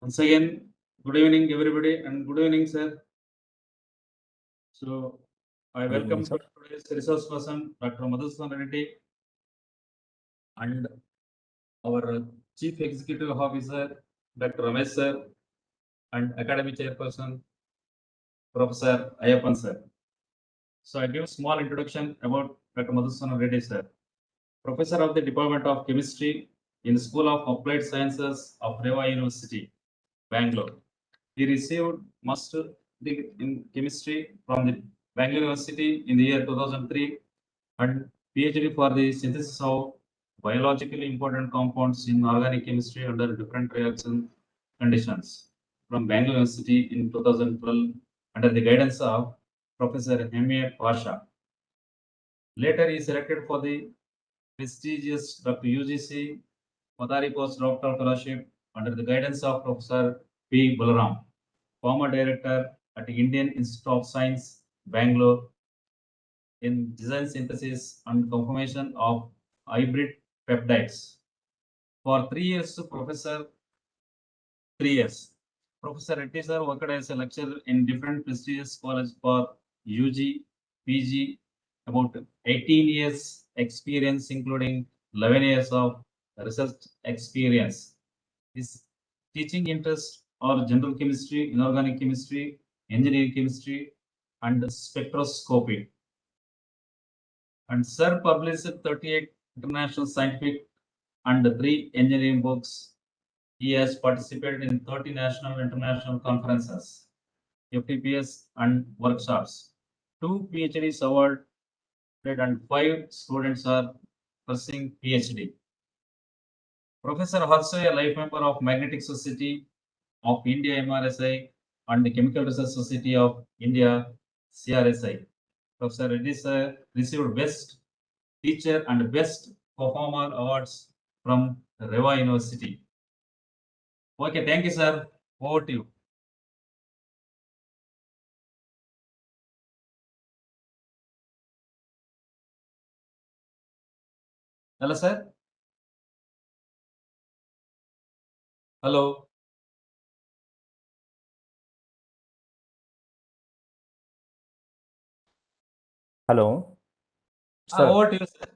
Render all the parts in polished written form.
Once again, good evening, everybody, and good evening, sir. So, I Good evening, welcome sir. to today's resource person, Dr. Madhusudan Reddy, and our Chief Executive Officer, Dr. Ramesh, sir, and Academy Chairperson, Professor Ayappan, sir. So, I give a small introduction about Dr. Madhusudan Reddy, sir, Professor of the Department of Chemistry in the School of Applied Sciences of Reva University, Bangalore. He received Master degree in Chemistry from the Bangalore University in the year 2003 and PhD for the synthesis of biologically important compounds in organic chemistry under different reaction conditions from Bangalore University in 2012 under the guidance of Professor M.A. Pasha. Later, he selected for the prestigious Dr. UGC Madari postdoctoral fellowship under the guidance of Professor P. Balaram, former director at Indian Institute of Science, Bangalore, in design synthesis and conformation of hybrid peptides. For 3 years, 3 years, Professor Reddy sir worked as a lecturer in different prestigious colleges for UG, PG, about 18 years experience, including 11 years of research experience. His teaching interests are general chemistry, inorganic chemistry, engineering chemistry, and spectroscopy. And Sir published 38 international scientific and 3 engineering books. He has participated in 30 national and international conferences, FTPS, and workshops. 2 PhDs awarded and 5 students are pursuing PhD. Professor also a life member of Magnetic Society of India MRSI and the Chemical Research Society of India CRSI. Professor Reddy sir received Best Teacher and Best Performer awards from Reva University. Okay, thank you, sir. Over to you. Hello, sir. Hello. Hello, sir. Over to you, sir.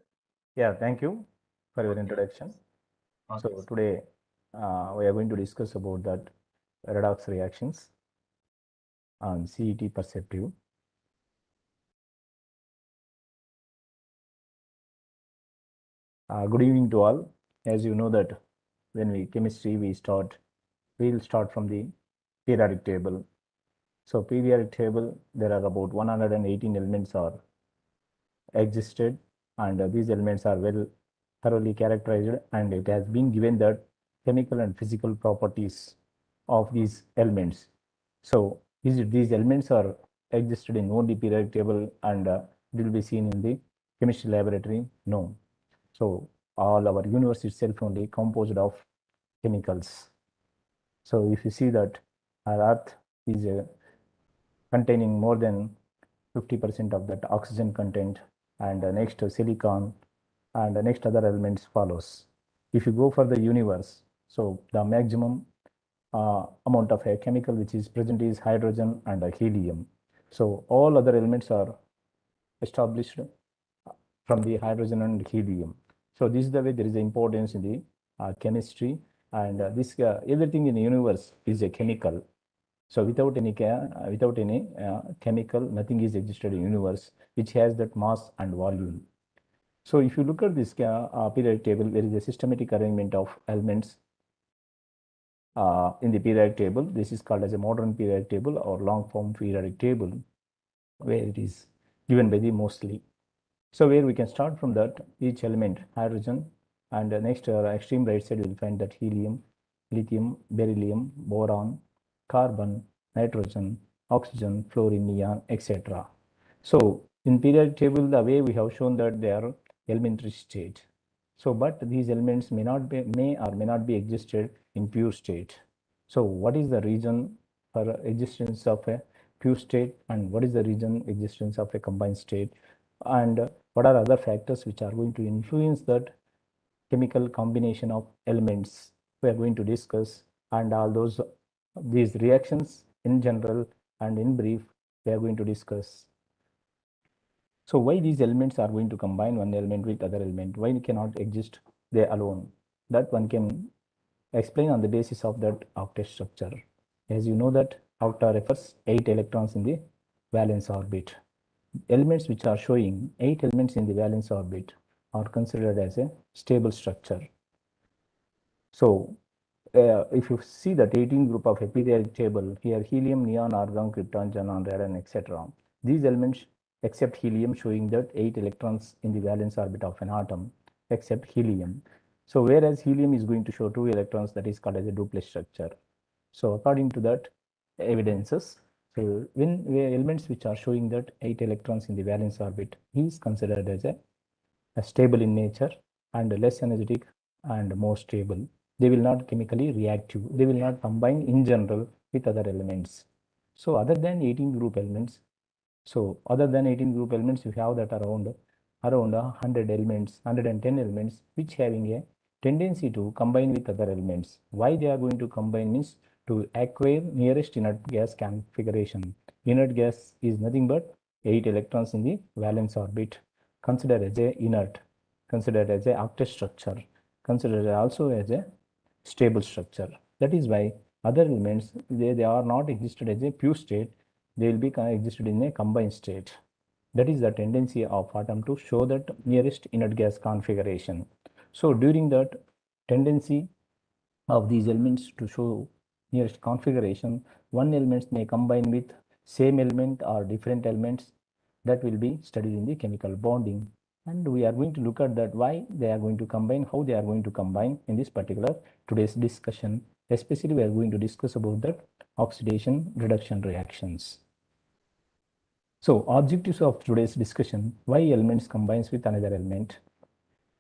Yeah, thank you for your introduction. Okay. So today we are going to discuss about that redox reactions on CET perspective. Good evening to all. As you know that when we chemistry we'll start from the periodic table. So periodic table, there are about 118 elements are existed, and these elements are well thoroughly characterized, and it has been given that chemical and physical properties of these elements. So these elements are existed in only periodic table, and it will be seen in the chemistry laboratory? No. So all our universe itself only composed of chemicals. So if you see that our Earth is containing more than 50% of that oxygen content, and next silicon, and the next other elements follows. If you go for the universe, so the maximum amount of a chemical which is present is hydrogen and helium. So all other elements are established from the hydrogen and helium. So this is the way there is importance in the chemistry, and this everything in the universe is a chemical. So without any chemical, nothing is existed in universe which has that mass and volume. So if you look at this periodic table, there is a systematic arrangement of elements in the periodic table. This is called as a modern periodic table or long form periodic table, where it is given by the mostly. So where we can start from that each element hydrogen, and next extreme right side you will find that helium, lithium, beryllium, boron, carbon, nitrogen, oxygen, fluorine, neon, etc. So in periodic table, the way we have shown that they are elementary state. So but these elements may or may not be existed in pure state. So what is the reason for existence of a pure state, and what is the reason existence of a combined state, and what are other factors which are going to influence that chemical combination of elements we are going to discuss, and all those these reactions in general and in brief, we are going to discuss. So why these elements are going to combine one element with other element? Why they cannot exist they alone? That one can explain on the basis of that octet structure. As you know that octa refers 8 electrons in the valence orbit. Elements which are showing 8 elements in the valence orbit are considered as a stable structure. So if you see that 18 group of a periodic table, here helium, neon, argon, krypton, xenon, radon, etc. These elements except helium showing that 8 electrons in the valence orbit of an atom except helium. So whereas helium is going to show 2 electrons, that is called as a duplex structure. So according to that evidences, so when elements which are showing that 8 electrons in the valence orbit is considered as a stable in nature and less energetic and more stable. They will not chemically reactive. They will not combine in general with other elements. So other than 18 group elements, you have that around 100 elements, 110 elements, which having a tendency to combine with other elements. Why they are going to combine means to acquire nearest inert gas configuration. Inert gas is nothing but 8 electrons in the valence orbit, considered as a inert, considered as a octet structure, considered also as a stable structure. That is why other elements, they are not existed as a pure state, they will be existed in a combined state. That is the tendency of atom to show that nearest inert gas configuration. So during that tendency of these elements to show nearest configuration, one element may combine with same element or different elements. That will be studied in the chemical bonding, and we are going to look at that why they are going to combine, how they are going to combine in this particular today's discussion. Especially we are going to discuss about the oxidation reduction reactions. So objectives of today's discussion: why elements combines with another element,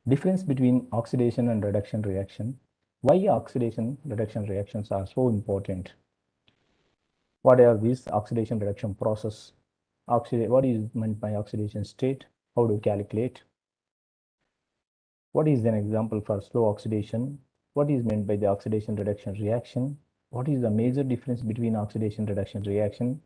difference between oxidation and reduction reaction, why oxidation reduction reactions are so important, what are these oxidation reduction process, what is meant by oxidation state, how to calculate, what is an example for slow oxidation, what is meant by the oxidation reduction reaction, what is the major difference between oxidation reduction reaction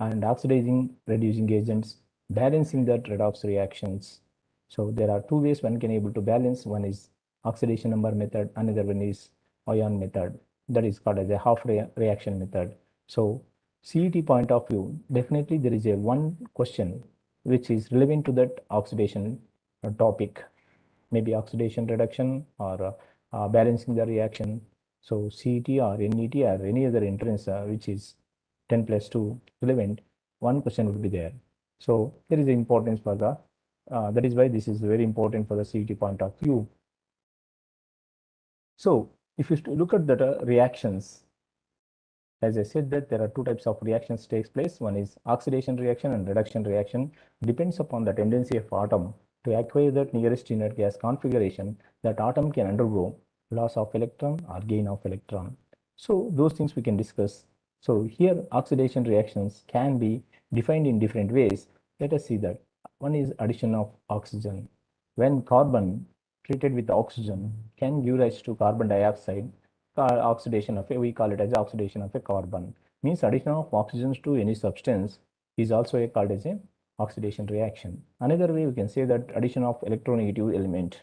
and oxidizing reducing agents, balancing that redox reactions. So there are two ways one can able to balance. One is oxidation number method, another one is ion method, that is called as a half reaction method. So CET point of view, definitely there is a one question which is relevant to that oxidation topic, maybe oxidation reduction or balancing the reaction. So CET or NET or any other entrance which is 10 plus 2 relevant, one question would be there. So there is an importance for the, that is why this is very important for the CET point of view. So if you look at the reactions, as I said that there are two types of reactions takes place. One is oxidation reaction and reduction reaction. Depends upon the tendency of atom to acquire that nearest inert gas configuration that atom can undergo loss of electron or gain of electron. So those things we can discuss. So here oxidation reactions can be defined in different ways. Let us see that. One is addition of oxygen. When carbon treated with oxygen can give rise to carbon dioxide, oxidation of we call it as oxidation of a carbon, means addition of oxygens to any substance is also called as a oxidation reaction. Another way we can say that addition of electronegative element.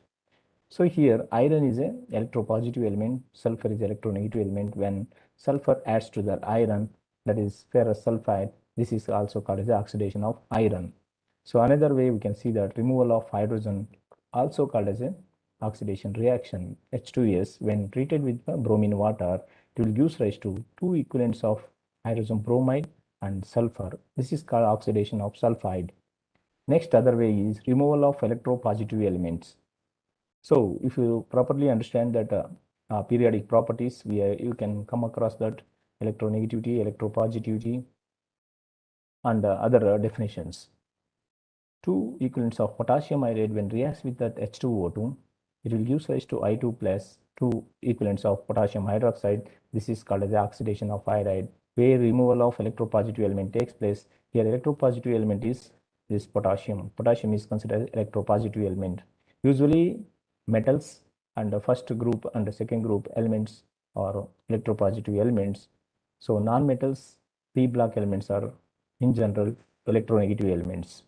So here iron is a electropositive element, sulfur is electronegative element. When sulfur adds to the iron, that is ferrous sulfide, this is also called as the oxidation of iron. So another way we can see that removal of hydrogen, also called as a oxidation reaction. H2S, when treated with bromine water, it will give rise to two equivalents of hydrogen bromide and sulfur. This is called oxidation of sulfide. Next other way is removal of electropositive elements. So if you properly understand that periodic properties, you can come across that electronegativity, electropositivity, and other definitions. Two equivalents of potassium iodide when reacts with that H2O2, it will give rise to I2 plus two equivalents of potassium hydroxide. This is called as the oxidation of iodide, where removal of electropositive element takes place. Here electropositive element is this potassium. Potassium is considered electropositive element. Usually metals and the first group and the second group elements are electropositive elements. So non-metals, p block elements are in general electronegative elements.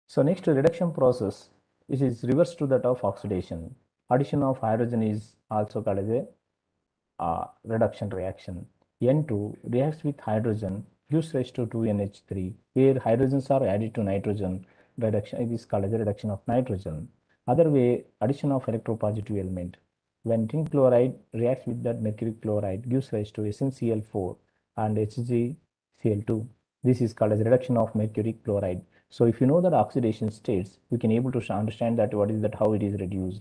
So next reduction process, which is reverse to that of oxidation. Addition of hydrogen is also called as a reduction reaction. N2 reacts with hydrogen, gives rise to 2NH3, where hydrogens are added to nitrogen. Reduction, it is called as a reduction of nitrogen. Other way, addition of electropositive element. When tin chloride reacts with that mercury chloride, gives rise to SnCl4 and HgCl2. This is called as reduction of mercury chloride. So if you know that oxidation states, you can able to understand that what is that, how it is reduced.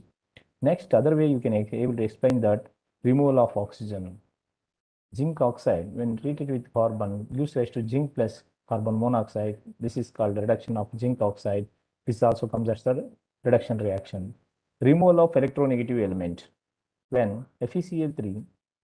Next, other way you can able to explain that removal of oxygen. Zinc oxide, when treated with carbon, gives rise to zinc plus carbon monoxide. This is called reduction of zinc oxide. This also comes as the reduction reaction. Removal of electronegative element. When FeCl3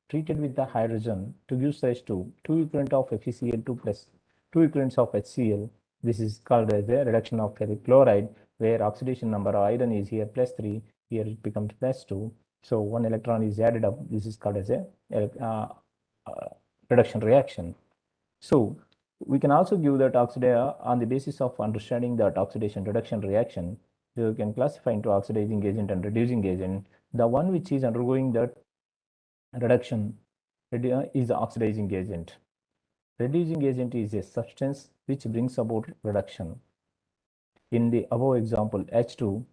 treated with the hydrogen to give rise to 2 equivalent of FeCl2 plus 2 equivalents of HCl, this is called as a reduction of ferric chloride, where oxidation number of iron is here +3, here it becomes +2. So one electron is added up. This is called as a reduction reaction. So we can also give that on the basis of understanding that oxidation reduction reaction, you can classify into oxidizing agent and reducing agent. The one which is undergoing that reduction is the oxidizing agent. Reducing agent is a substance which brings about reduction. In the above example, H2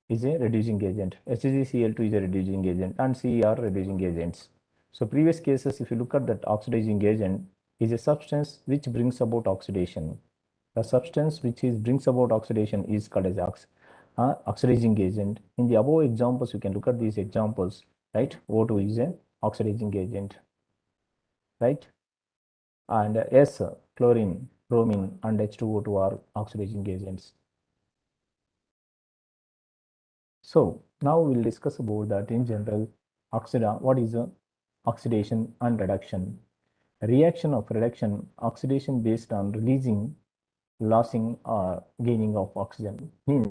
is a reducing agent, HgCl2 is a reducing agent, and C are reducing agents. So previous cases, if you look at that, oxidizing agent is a substance which brings about oxidation. The substance which brings about oxidation is called as oxidizing agent. In the above examples, you can look at these examples, right? O2 is a oxidizing agent, right? And S, chlorine, bromine, and H2O2 are oxidizing agents. So now we'll discuss about that in general. What is oxidation and reduction? Reaction of reduction, oxidation based on releasing, losing, or gaining of oxygen means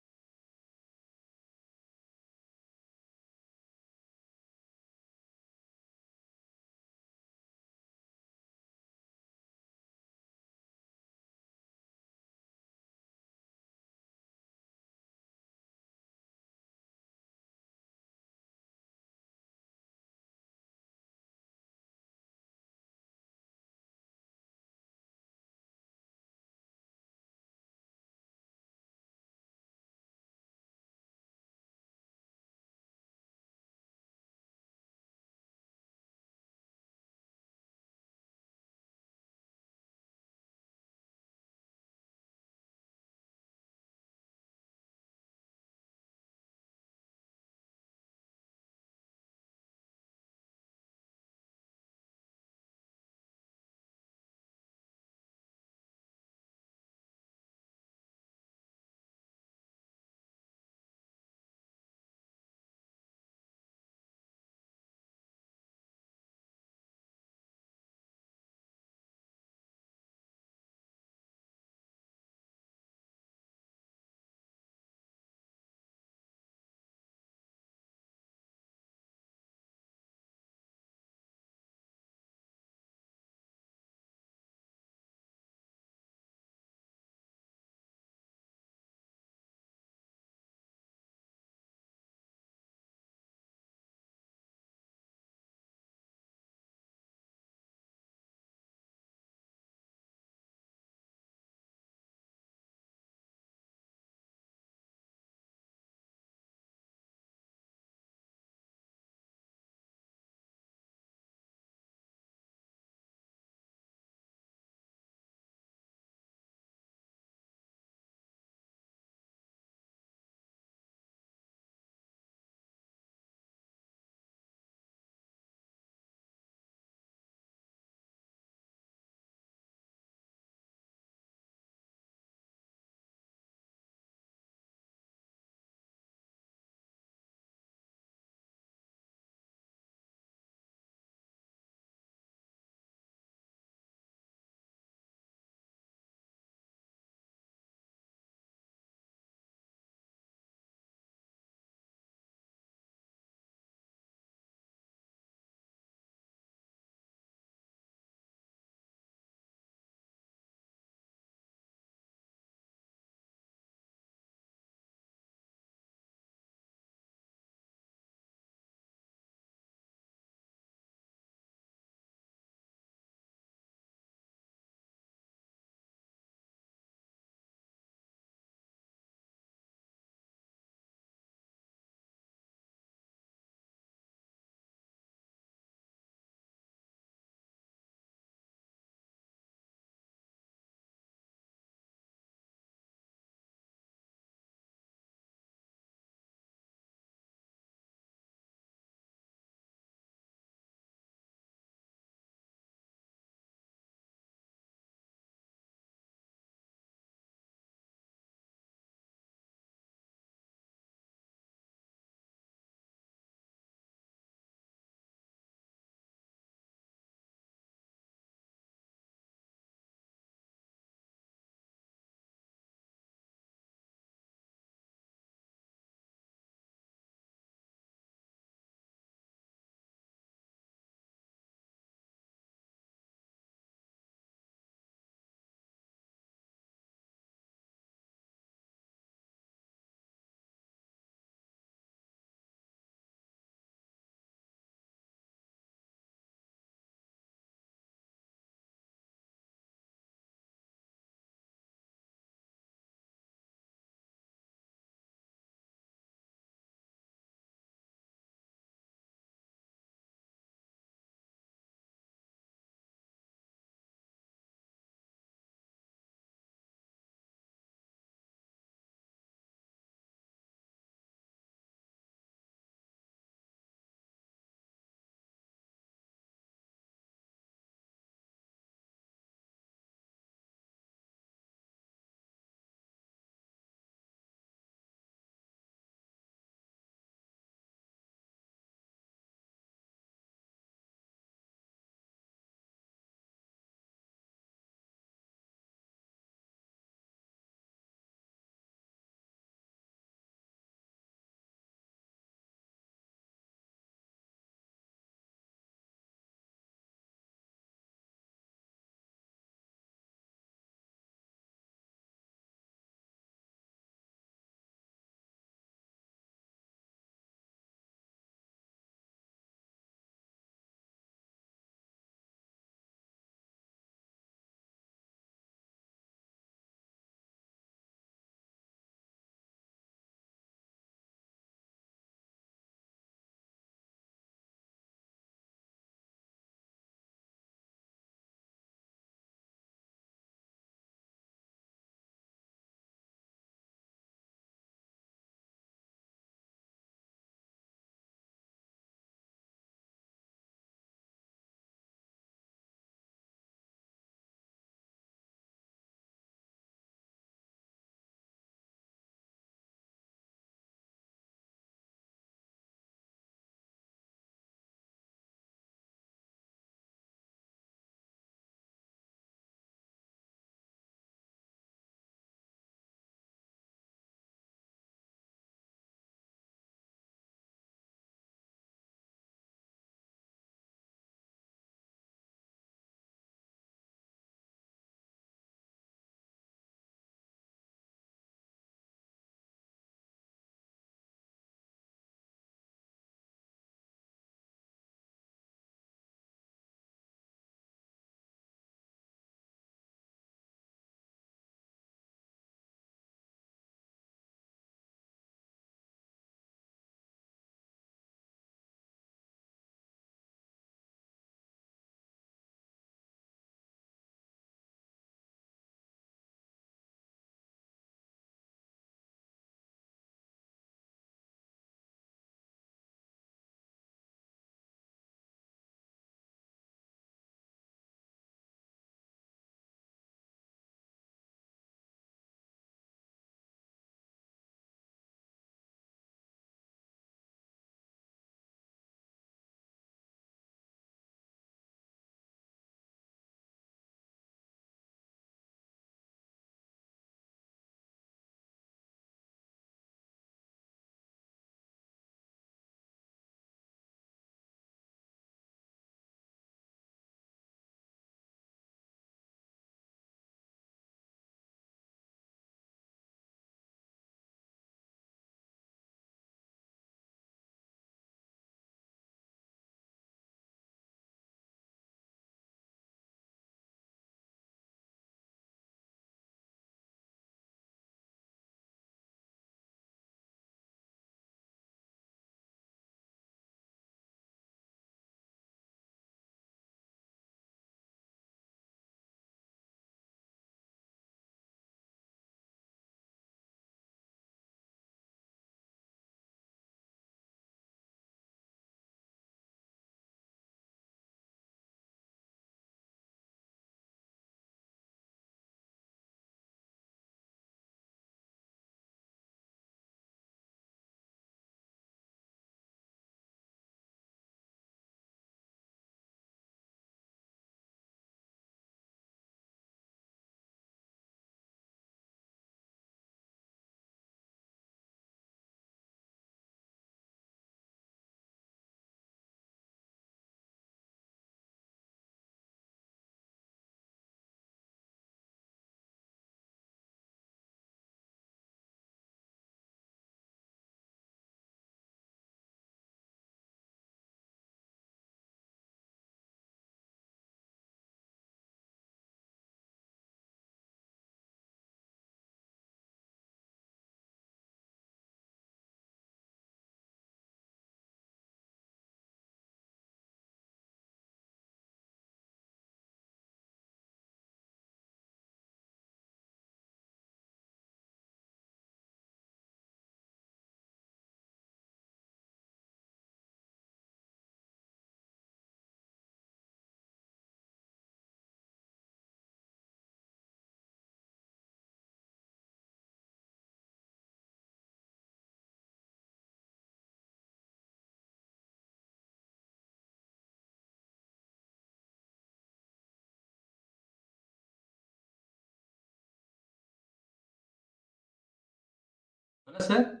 Hello, sir.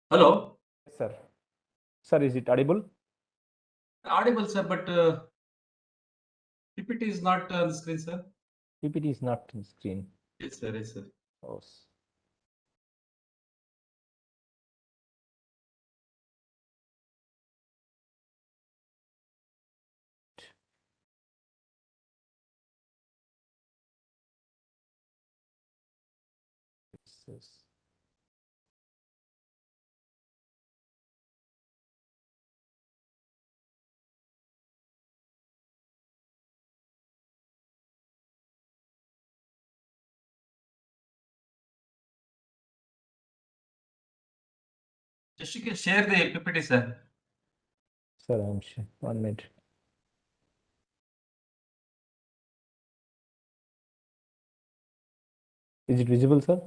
Hello. Yes, sir. Sir, is it audible? Audible, sir, but PPT is not on the screen, sir. PPT is not on screen. Yes, sir. Yes, sir. Oh, yes. Just you can share the PPT, sir. Sir, I'm sure. 1 minute. Is it visible, sir?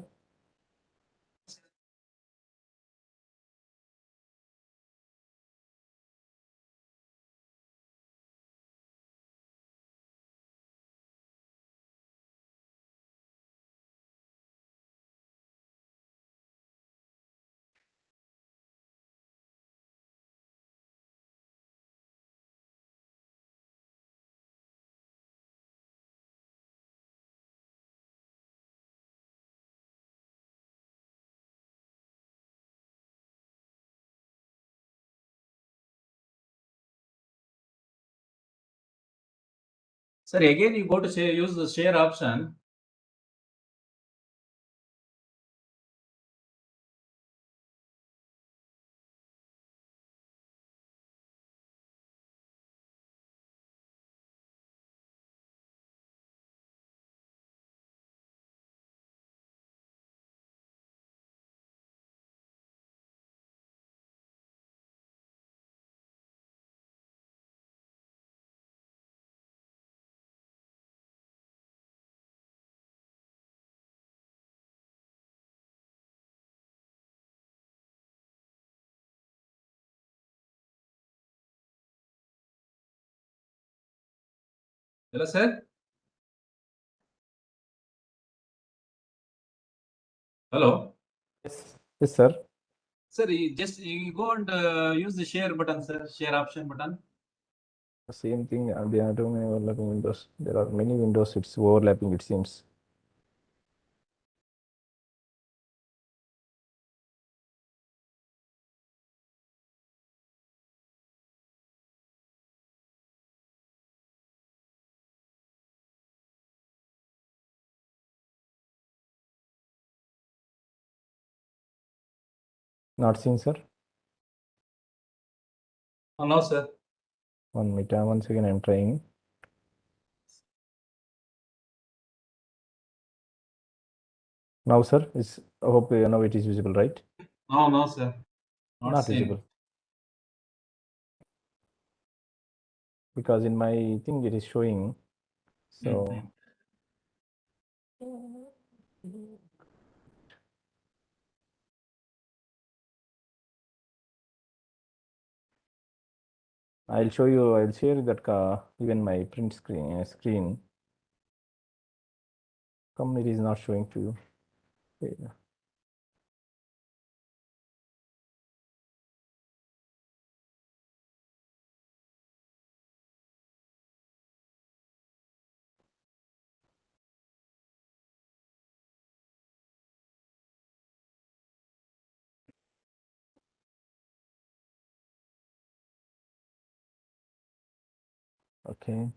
Sir, again you go to share, use the share option. Hello, sir. Hello. Yes. Yes, sir. Sir, you go and use the share button, sir. Share option button. Same thing. There are too many overlapping windows. There are many windows. It's overlapping, it seems. Not seen, sir. Oh, no, sir. 1 minute. Once again, I'm trying. Now, sir, I hope now it is visible, right? No, no, sir. Not seen. visible. Because in my thing it is showing. So I'll show you. I'll share that even my print screen. Come, it is not showing to you. Okay. Okay.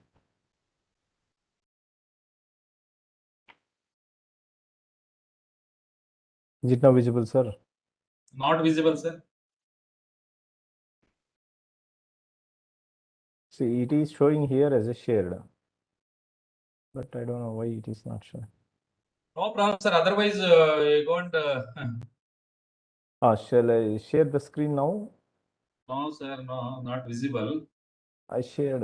Is it now visible, sir? Not visible, sir. See, it is showing here as a shared, but I don't know why it is not showing. No problem, sir. Otherwise, you go and. Shall I share the screen now? No, sir. No, not visible. I shared.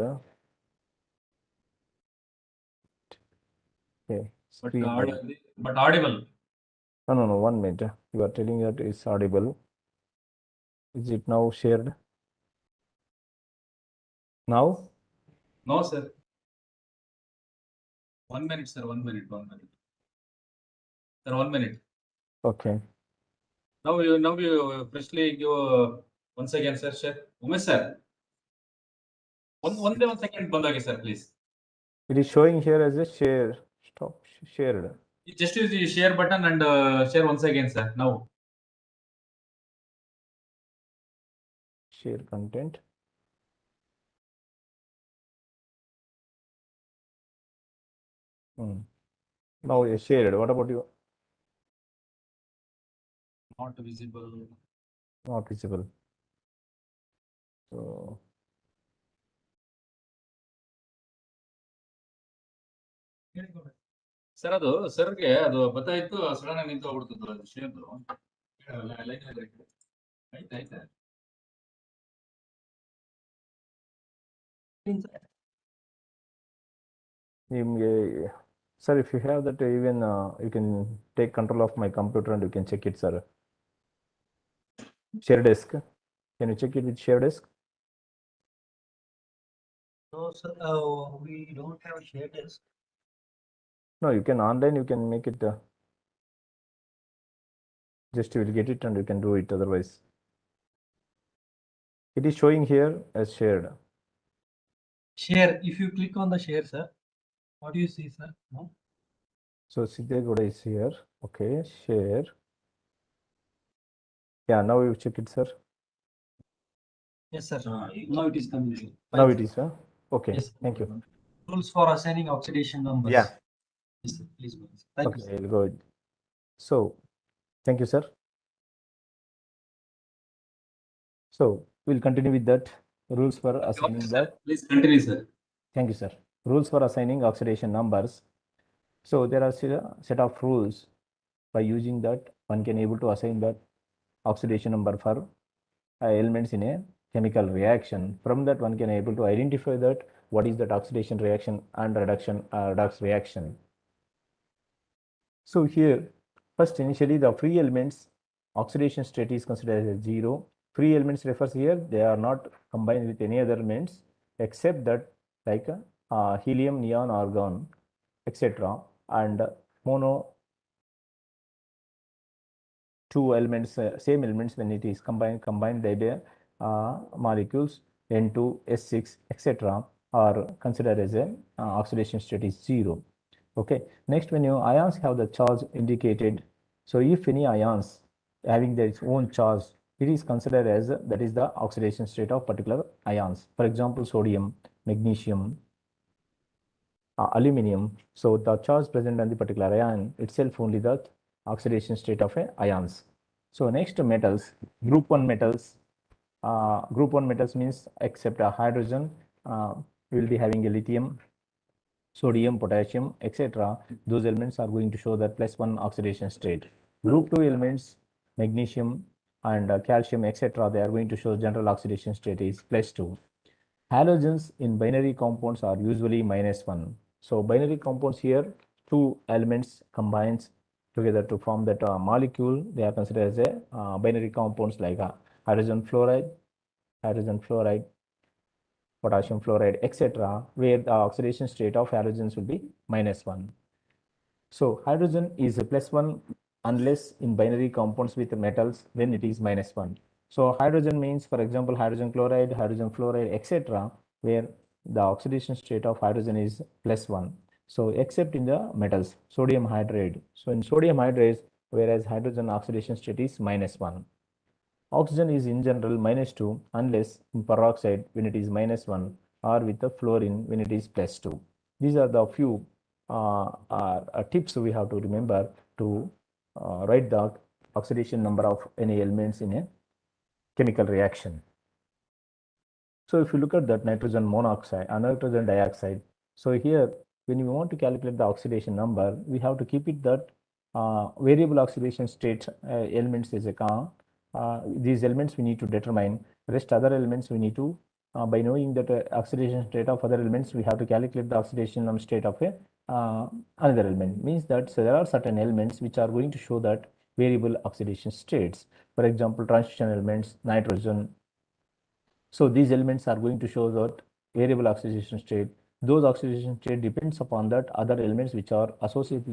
Okay. But Screen. audible. No. 1 minute. You are telling that it's audible. Is it now shared? Now? No, sir. 1 minute, sir. 1 minute. 1 minute. Sir, 1 minute. Okay. Now you freshly give once again, sir. Share. Umesh sir. One second, bandage, sir, please. It is showing here as a share. Stop shared. You just use the share button and share once again, sir. Now. Share content. Now it's shared. What about you? Not visible. Not visible. So sir ಅದು ಸರ್ಗೆ ಅದು ಗೊತ್ತಾಯ್ತು sudden ನಿಂತು ಹೋಗ್ಬಿಡ್ತದ ಅದು ಶೇರ್ದು ಆಯ್ತಾಯ್ತಾ sir, if you have that, even you can take control of my computer and you can check it, sir. Share disk. Can you check it with share disk? No, sir, we don't have a share disk. No, you can online, you can make it. Just you will get it and you can do it otherwise. It is showing here as shared. Share, if you click on the share, sir, what do you see, sir? No? So Siddhegoda is here. Okay, share. Yeah, now you check it, sir. Yes, sir. Now it is coming. Now it is, huh? Okay, Yes. thank you. Rules for assigning oxidation numbers. Yeah. Yes, sir. Please go. Thank Okay, you. I'll go. So, thank you, sir. So, we'll continue with that. Rules for assigning sir, that. please continue, sir. Thank you, sir. Rules for assigning oxidation numbers. So, there are a set of rules. By using that, one can able to assign that oxidation number for elements in a chemical reaction. From that, one can able to identify that what is that oxidation reaction and redox reaction. So here, first initially the free elements oxidation state is considered as 0. Free elements refers here, they are not combined with any other elements except that like helium, neon, argon, etc. and mono two elements, same elements when it is combined by the molecules N2, S6, etc. are considered as a oxidation state is 0. Okay, next when your ions have the charge indicated, so if any ions having their own charge, it is considered as that is the oxidation state of particular ions. For example, sodium, magnesium, aluminum. So the charge present on the particular ion itself only the oxidation state of a ions. So next metals, group 1 metals. Group 1 metals means except a hydrogen, we will be having a lithium, sodium, potassium, etc. Those elements are going to show that +1 oxidation state. Group 2 elements, magnesium and calcium, etc. They are going to show general oxidation state is +2. Halogens in binary compounds are usually -1. So binary compounds here, two elements combines together to form that molecule. They are considered as a binary compounds like hydrogen fluoride, potassium fluoride, etc., where the oxidation state of halogens will be -1. So hydrogen is a +1 unless in binary compounds with metals, then it is -1. So hydrogen means, for example, hydrogen chloride, hydrogen fluoride, etc., where the oxidation state of hydrogen is +1. So except in the metals, sodium hydride. So in sodium hydride, whereas hydrogen oxidation state is -1. Oxygen is in general -2 unless in peroxide when it is -1 or with the fluorine when it is +2. These are the few tips we have to remember to write the oxidation number of any elements in a chemical reaction. So if you look at that nitrogen monoxide and nitrogen dioxide, so here when you want to calculate the oxidation number, we have to keep it that variable oxidation state elements is a these elements we need to determine. Rest other elements we need to by knowing that oxidation state of other elements, we have to calculate the oxidation state of a another element. Means that so there are certain elements which are going to show that variable oxidation states. For example, transition elements, nitrogen. So these elements are going to show that variable oxidation state. Those oxidation state depends upon that other elements which are associated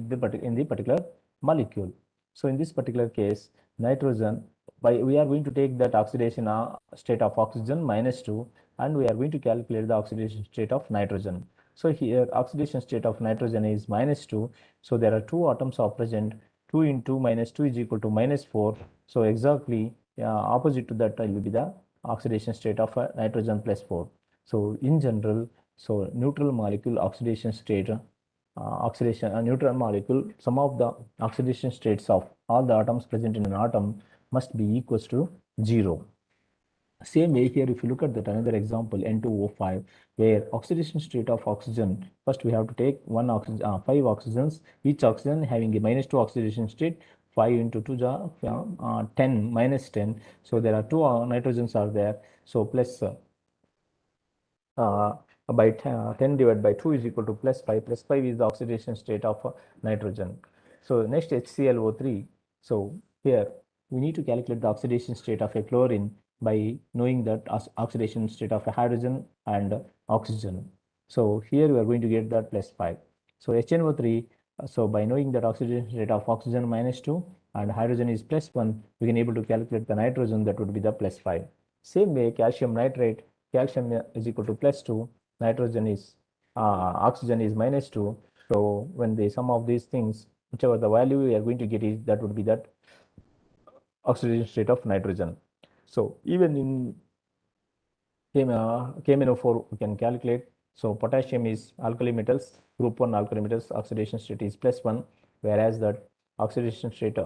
in the particular molecule. So in this particular case, nitrogen, we are going to take that oxidation state of oxygen -2, and we are going to calculate the oxidation state of nitrogen. So here oxidation state of nitrogen is -2. So there are two atoms are present. 2 into -2 is equal to -4. So exactly opposite to that will be the oxidation state of nitrogen +4. So in general, so neutral molecule oxidation state, oxidation neutral molecule, some of the oxidation states of all the atoms present in an atom must be equals to 0. Same way here, if you look at that another example, N2O5, where oxidation state of oxygen, first we have to take 5 oxygens, each oxygen having a -2 oxidation state, 5 into 2 10 -10. So there are two nitrogens are there. So plus by 10 divided by 2 is equal to +5. +5 is the oxidation state of nitrogen. So next HClO3. So here we need to calculate the oxidation state of a chlorine by knowing that oxidation state of a hydrogen and oxygen. So here we are going to get that +5. So HNO3, so by knowing that oxidation state of oxygen -2 and hydrogen is +1, we can able to calculate the nitrogen, that would be the +5. Same way, calcium nitrate, calcium is equal to +2, nitrogen is oxygen is -2. So when the sum of these things, whichever the value we are going to get is, that would be that oxidation state of nitrogen. So even in KMnO4 we can calculate. So potassium is alkali metals, group 1 alkali metals, oxidation state is +1, whereas that oxidation state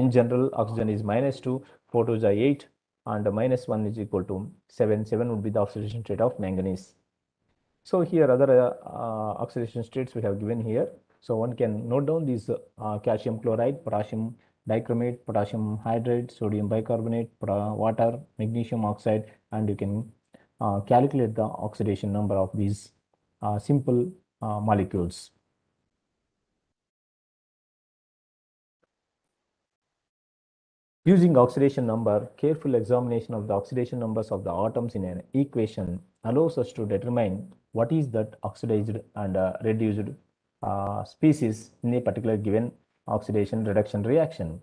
in general oxygen is -2, 4 to the 8, and -1 is equal to 7. 7 would be the oxidation state of manganese. So here other oxidation states we have given here. So one can note down these calcium chloride, potassium dichromate, potassium hydride, sodium bicarbonate, water, magnesium oxide, and you can calculate the oxidation number of these simple molecules. Using oxidation number, careful examination of the oxidation numbers of the atoms in an equation allows us to determine what is that oxidized and reduced species in a particular given oxidation reduction reaction.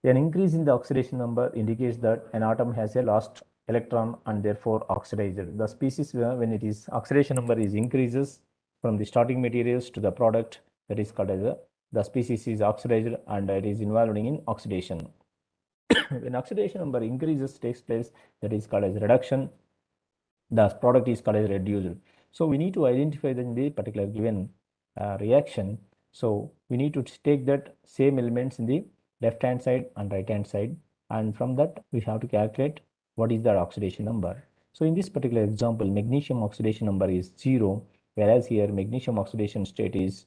An increase in the oxidation number indicates that an atom has a lost electron and therefore oxidized. The species when it is oxidation number is increases from the starting materials to the product, that is called as the species is oxidized and it is involved in oxidation. When oxidation number increases takes place, that is called as reduction. The product is called as reduced. So we need to identify that in the particular given reaction. So we need to take that same elements in the left hand side and right hand side, and from that we have to calculate what is the oxidation number. So in this particular example, magnesium oxidation number is 0, whereas here magnesium oxidation state is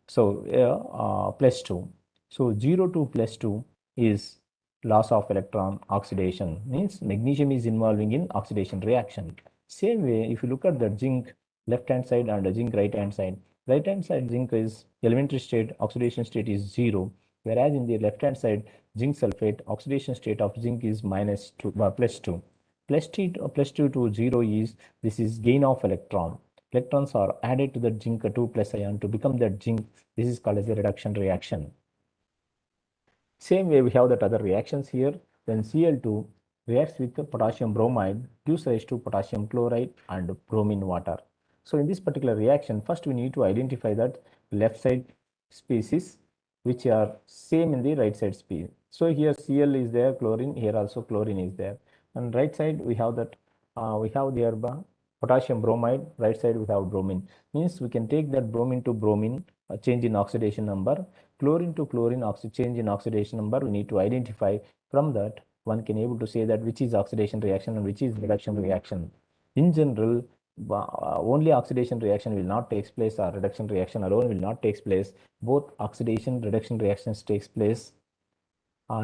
+2. So 0 to +2 is loss of electron oxidation, means magnesium is involving in oxidation reaction. Same way, if you look at the zinc left hand side and the zinc right hand side zinc is elementary state, oxidation state is 0, whereas in the left hand side zinc sulfate oxidation state of zinc is -2 +2. +2 to 0 is, this is gain of electron. Electrons are added to the zinc 2 plus ion to become that zinc. This is called as a reduction reaction. Same way we have that other reactions here. Then Cl2 reacts with the potassium bromide, gives rise to potassium chloride and bromine water. So in this particular reaction, first we need to identify that left side species which are same in the right side species. So here Cl is there, chlorine, here also chlorine is there. And right side we have that we have there potassium bromide, right side we have bromine. Means we can take that bromine to bromine, change in oxidation number, chlorine to chlorine change in oxidation number. We need to identify. From that one can able to say that which is oxidation reaction and which is reduction reaction. In general, only oxidation reaction will not take place, or reduction reaction alone will not take place. Both oxidation reduction reactions takes place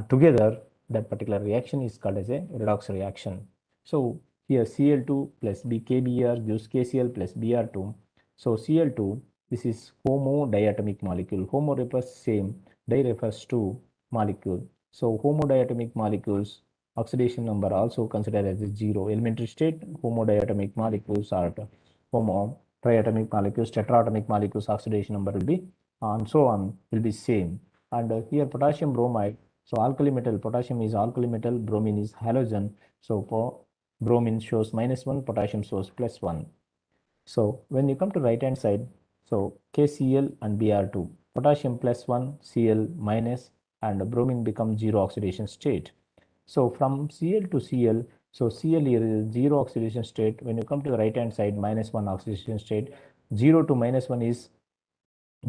together. That particular reaction is called as a redox reaction. So here Cl2 plus KBr gives KCl plus Br2. So Cl2, this is homodiatomic molecule. Homo refers same, di refers to molecule. So homodiatomic molecules oxidation number also considered as a 0. Elementary state homodiatomic molecules are homo, triatomic molecules, tetraatomic molecules oxidation number will be and so on will be same. And here potassium bromide. So alkali metal, potassium is alkali metal, bromine is halogen. So for bromine shows -1, potassium shows +1. So when you come to right hand side, so KCl and Br2, potassium +1, Cl minus, and bromine becomes 0 oxidation state. So from Cl to Cl, so Cl here is 0 oxidation state. When you come to the right hand side, -1 oxidation state. 0 to -1 is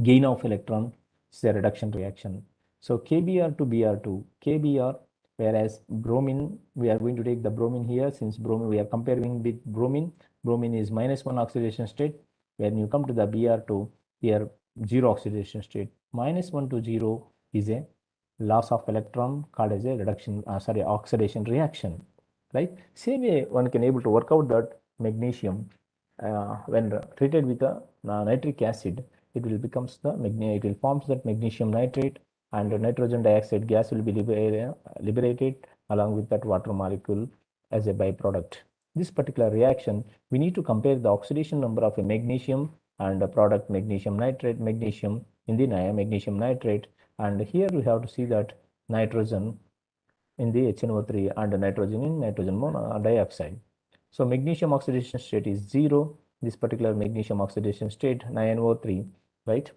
gain of electron, is a reduction reaction. So KBr to Br2, KBr, whereas bromine, we are going to take the bromine here, since bromine, we are comparing with bromine. Bromine is -1 oxidation state. When you come to the Br2, here 0 oxidation state. -1 to 0 is a loss of electron called as a reduction, oxidation reaction, right? Same way one can able to work out that magnesium, when treated with a nitric acid, it will becomes the it will forms that magnesium nitrate, and the nitrogen dioxide gas will be liberated along with that water molecule as a byproduct. This particular reaction, we need to compare the oxidation number of a magnesium and the product magnesium nitrate, magnesium in the magnesium nitrate, and here we have to see that nitrogen in the HNO3 and nitrogen in nitrogen dioxide. So magnesium oxidation state is 0. This particular magnesium oxidation state, NO3, right?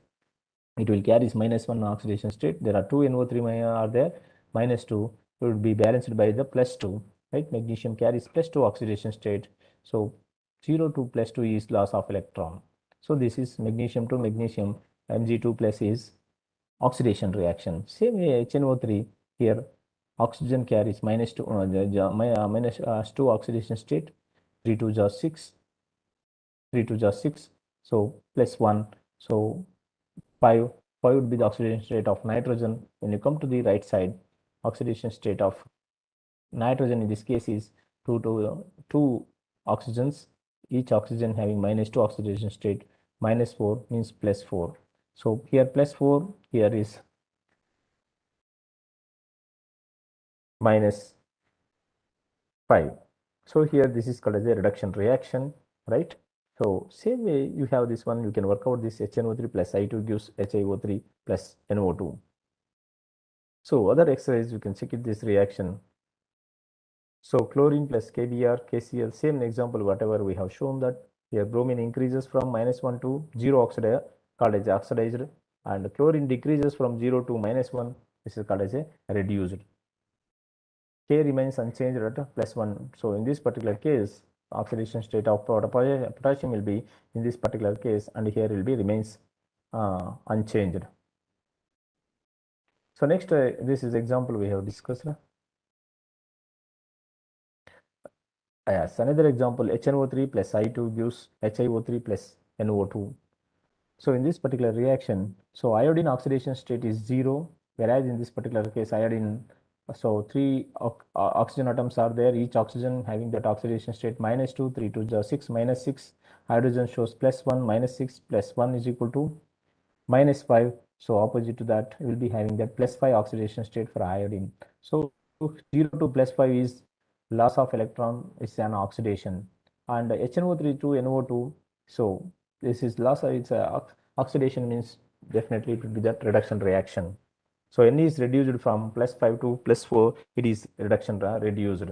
It will carry -1 oxidation state. There are two NO3 are there, -2. It will be balanced by the +2, right? Magnesium carries +2 oxidation state. So 0 to +2 is loss of electron. So this is magnesium to magnesium, Mg2 plus is oxidation reaction. Same way HNO3, here oxygen carries -2 -2 oxidation state. 3 2 just 6, 3 2 just 6, so +1, so 5 would be the oxidation state of nitrogen. When you come to the right side, oxidation state of nitrogen in this case is 2 oxygens, each oxygen having -2 oxidation state. -4 means +4. So here +4, here is -5. So here this is called as a reduction reaction, right? So same way you have this one, you can work out this HNO3 plus I2 gives HiO3 plus NO2. So other exercise you can check it this reaction. So chlorine plus KBr, KCl, same example whatever we have shown, that here bromine increases from -1 to 0 oxide called as oxidized, and chlorine decreases from 0 to -1, this is called as a reduced. K remains unchanged at +1. So in this particular case, oxidation state of potassium will be in this particular case, and here will be remains unchanged. So next, this is example we have discussed. Yes, another example, HNO3 plus I2 gives HiO3 plus NO2. So in this particular reaction, so iodine oxidation state is 0, whereas in this particular case iodine, so 3 oxygen atoms are there, each oxygen having that oxidation state -2, 3 to 6, -6. Hydrogen shows +1, -6 plus 1 is equal to -5. So opposite to that, you will be having that +5 oxidation state for iodine. So 0 to +5 is loss of electron, is an oxidation, and HNO3 to NO2, so this is loss, it's oxidation means definitely it will be that reduction reaction. So N is reduced from +5 to +4, it is reduction reduced.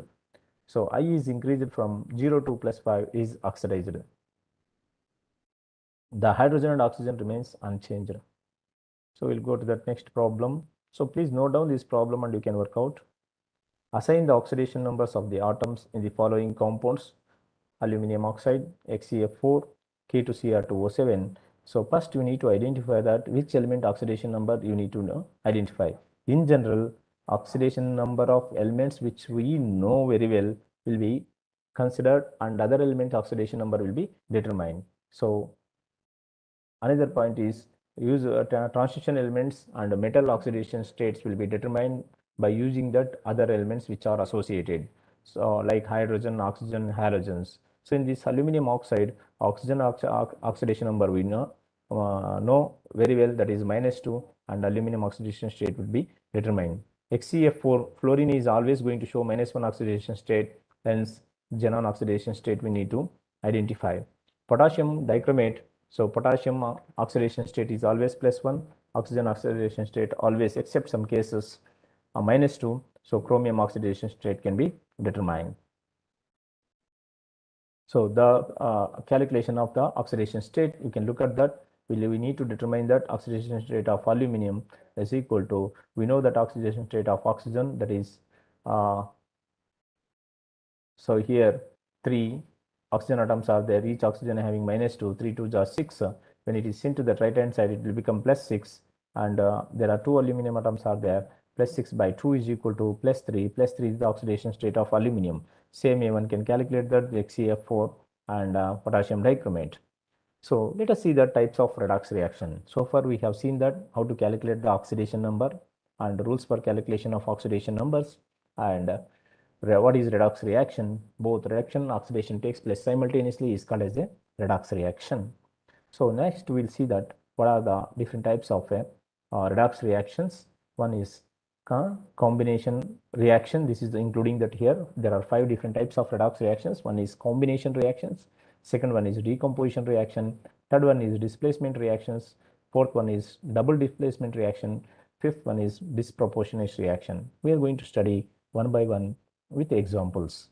So I is increased from 0 to +5 is oxidized. The hydrogen and oxygen remains unchanged. So we'll go to that next problem. So please note down this problem and you can work out. Assign the oxidation numbers of the atoms in the following compounds: aluminum oxide, XeF4, K2Cr2O7. So first you need to identify that which element oxidation number you need to identify. In general, oxidation number of elements which we know very well will be considered, and other element oxidation number will be determined. So another point is use transition elements, and metal oxidation states will be determined by using that other elements which are associated. So like hydrogen, oxygen, halogens. So in this aluminum oxide, oxygen oxidation number we know very well, that is -2, and aluminum oxidation state would be determined. XeF4, fluorine is always going to show -1 oxidation state, hence xenon oxidation state we need to identify. Potassium dichromate, so potassium oxidation state is always +1, oxygen oxidation state always, except some cases, -2. So chromium oxidation state can be determined. So the calculation of the oxidation state, you can look at that. We need to determine that oxidation state of aluminum is equal to, we know that oxidation state of oxygen, that is, so here 3 oxygen atoms are there, each oxygen having -2, 3 2s are 6. When it is sent to the right hand side, it will become +6, and there are 2 aluminum atoms are there. +6 by 2 is equal to +3. +3 is the oxidation state of aluminum. Same way one can calculate that XeF4 and potassium dichromate. So let us see the types of redox reaction. So far we have seen that how to calculate the oxidation number and rules for calculation of oxidation numbers, and what is redox reaction. Both reduction and oxidation takes place simultaneously is called as a redox reaction. So next we'll see that what are the different types of redox reactions. One is combination reaction. This is including that here there are 5 different types of redox reactions. One is combination reactions, second one is decomposition reaction, third one is displacement reactions, fourth one is double displacement reaction, fifth one is disproportionate reaction. We are going to study one by one with examples.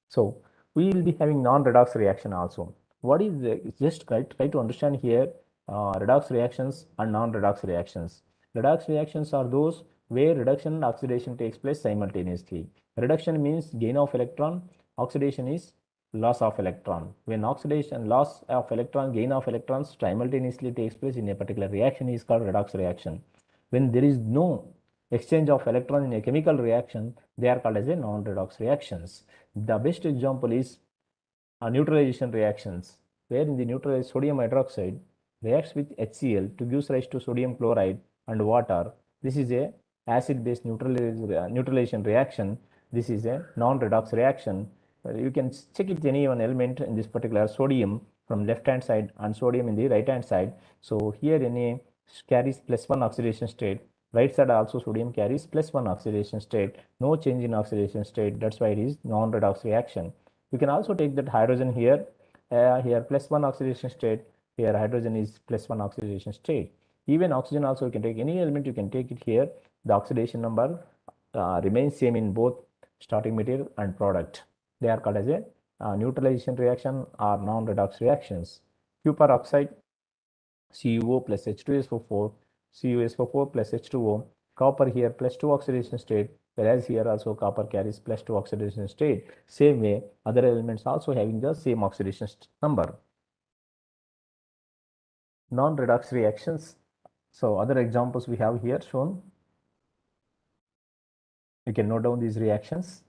So we will be having non-redox reaction also. What is just try to understand here redox reactions and non-redox reactions. Redox reactions are those where reduction and oxidation takes place simultaneously. Reduction means gain of electron, oxidation is loss of electron. When oxidation, loss of electron, gain of electrons simultaneously takes place in a particular reaction is called redox reaction. When there is no exchange of electron in a chemical reaction, they are called as a non-redox reactions. The best example is neutralization reactions, where in the neutralized sodium hydroxide reacts with HCl to give rise to sodium chloride and water. This is a acid-base neutralization reaction. This is a non-redox reaction. You can check it any one element in this particular sodium from left hand side and sodium in the right hand side. So here Na carries +1 oxidation state. Right side also sodium carries +1 oxidation state. No change in oxidation state. That's why it is non-redox reaction. We can also take that hydrogen here, here +1 oxidation state, here hydrogen is +1 oxidation state. Even oxygen also you can take any element, you can take it here. The oxidation number remains same in both starting material and product. They are called as a neutralization reaction or non-redox reactions. Copper oxide, CuO plus H2SO4, CuSO4 plus H2O, copper here +2 oxidation state, whereas here also copper carries +2 oxidation state. Same way, other elements also having the same oxidation number. Non-redox reactions. So other examples we have here shown. You can note down these reactions.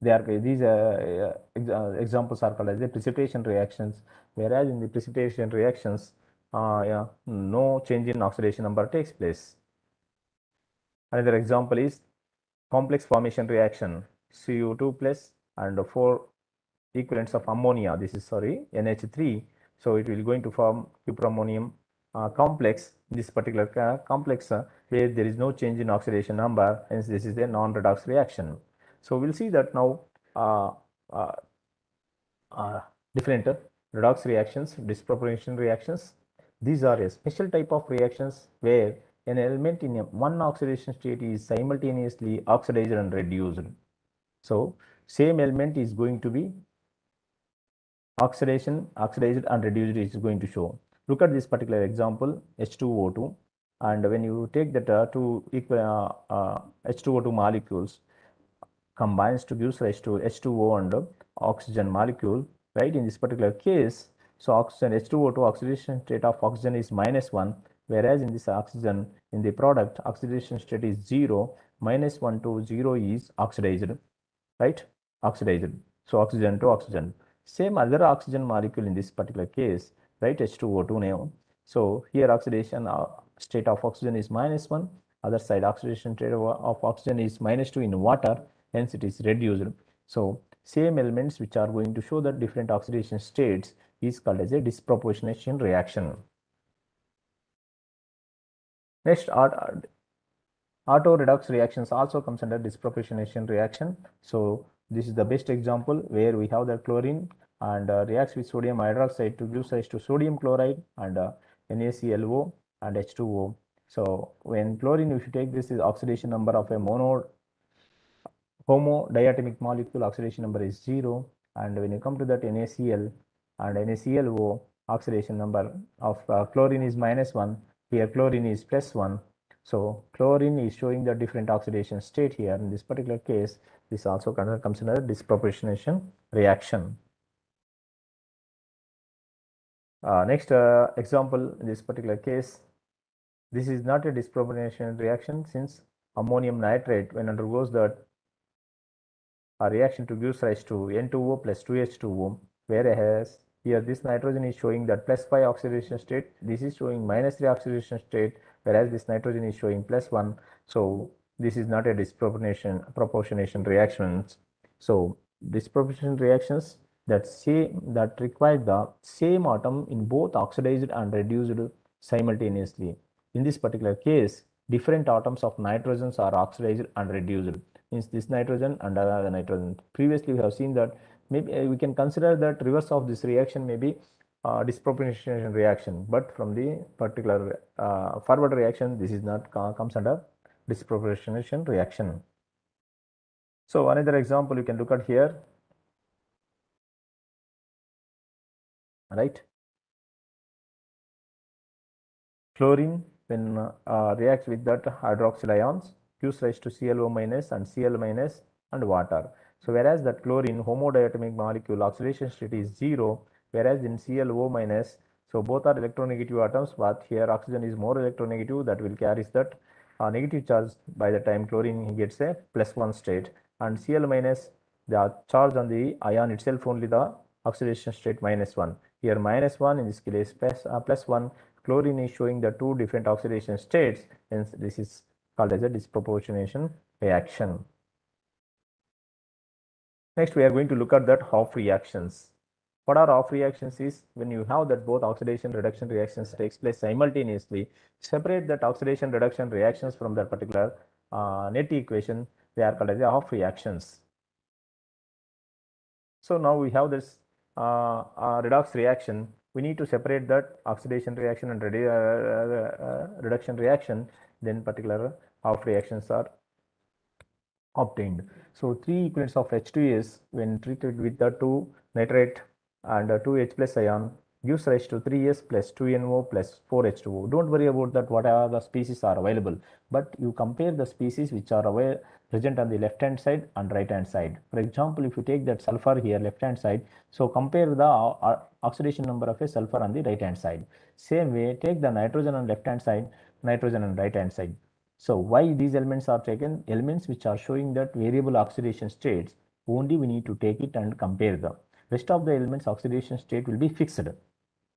These examples are called as the precipitation reactions, whereas in the precipitation reactions, no change in oxidation number takes place. Another example is complex formation reaction, CO2 plus and 4 equivalents of ammonia. This is NH3. So it will going to form cuprammonium complex. This particular complex where there is no change in oxidation number, hence this is a non-redox reaction. So we'll see that now different redox reactions, disproportionate reactions. These are a special type of reactions where an element in one oxidation state is simultaneously oxidized and reduced. So same element is going to be oxidized and reduced is going to show. Look at this particular example, H2O2, and when you take that two equal H2O2 molecules combines to give rise to H2O and oxygen molecule, right? In this particular case, so oxygen H2O2 oxidation state of oxygen is -1, whereas in this oxygen in the product oxidation state is 0. -1 to 0 is oxidized, right? Oxidized. So oxygen to oxygen. Same other oxygen molecule in this particular case, right? H2O2 now. So here oxidation state of oxygen is -1. Other side oxidation state of oxygen is -2 in water. Hence it is reduced. So same elements which are going to show the different oxidation states is called as a disproportionation reaction. Next, auto redox reactions also comes under disproportionation reaction. So this is the best example where we have the chlorine and reacts with sodium hydroxide to give rise to sodium chloride and NaClO and H2O. So when chlorine, if you take this is oxidation number of a homodiatomic molecule, oxidation number is 0, and when you come to that NaCl and NaClO, oxidation number of chlorine is -1, here chlorine is +1. So chlorine is showing the different oxidation state here. In this particular case, this also comes under disproportionation reaction. Next example, in this particular case, this is not a disproportionation reaction since ammonium nitrate, when undergoes that a reaction to gives rise to N2O plus 2H2O, whereas here this nitrogen is showing that +5 oxidation state, this is showing -3 oxidation state, whereas this nitrogen is showing +1. So this is not a disproportionation reactions. So disproportionation reactions that require the same atom in both oxidized and reduced simultaneously. In this particular case, different atoms of nitrogens are oxidized and reduced. Means this nitrogen and another nitrogen. Previously, we have seen that maybe we can consider that reverse of this reaction may be disproportionation reaction, but from the particular forward reaction, this is not comes under disproportionation reaction. So another example you can look at here, right? Chlorine, when reacts with that hydroxyl ions, gives rise to ClO minus and Cl minus and water. So whereas that chlorine homodiatomic molecule oxidation state is 0, whereas in ClO minus, so both are electronegative atoms, but here oxygen is more electronegative, that will carries that negative charge by the time chlorine gets a +1 state, and Cl minus, the charge on the ion itself only the oxidation state -1. Here -1, in this case +1. Chlorine is showing the two different oxidation states, hence this is called as a disproportionation reaction. Next, we are going to look at that half reactions. What are half reactions is when you have that both oxidation reduction reactions takes place simultaneously, separate that oxidation reduction reactions from that particular net equation, they are called as half reactions. So now we have this redox reaction. We need to separate that oxidation reaction and reduction reaction, then particular half reactions are obtained. So 3 equivalents of H2S when treated with the 2 nitrate and 2H plus ion gives rise to 3S plus 2NO plus 4H2O. Don't worry about that whatever the species are available, but you compare the species which are present on the left hand side and right hand side. For example, if you take that sulfur here left hand side, so compare the oxidation number of a sulfur on the right hand side. Same way, take the nitrogen on left hand side, nitrogen on right hand side. So why these elements are taken? Elements which are showing that variable oxidation states, only we need to take it and compare them. Rest of the elements oxidation state will be fixed,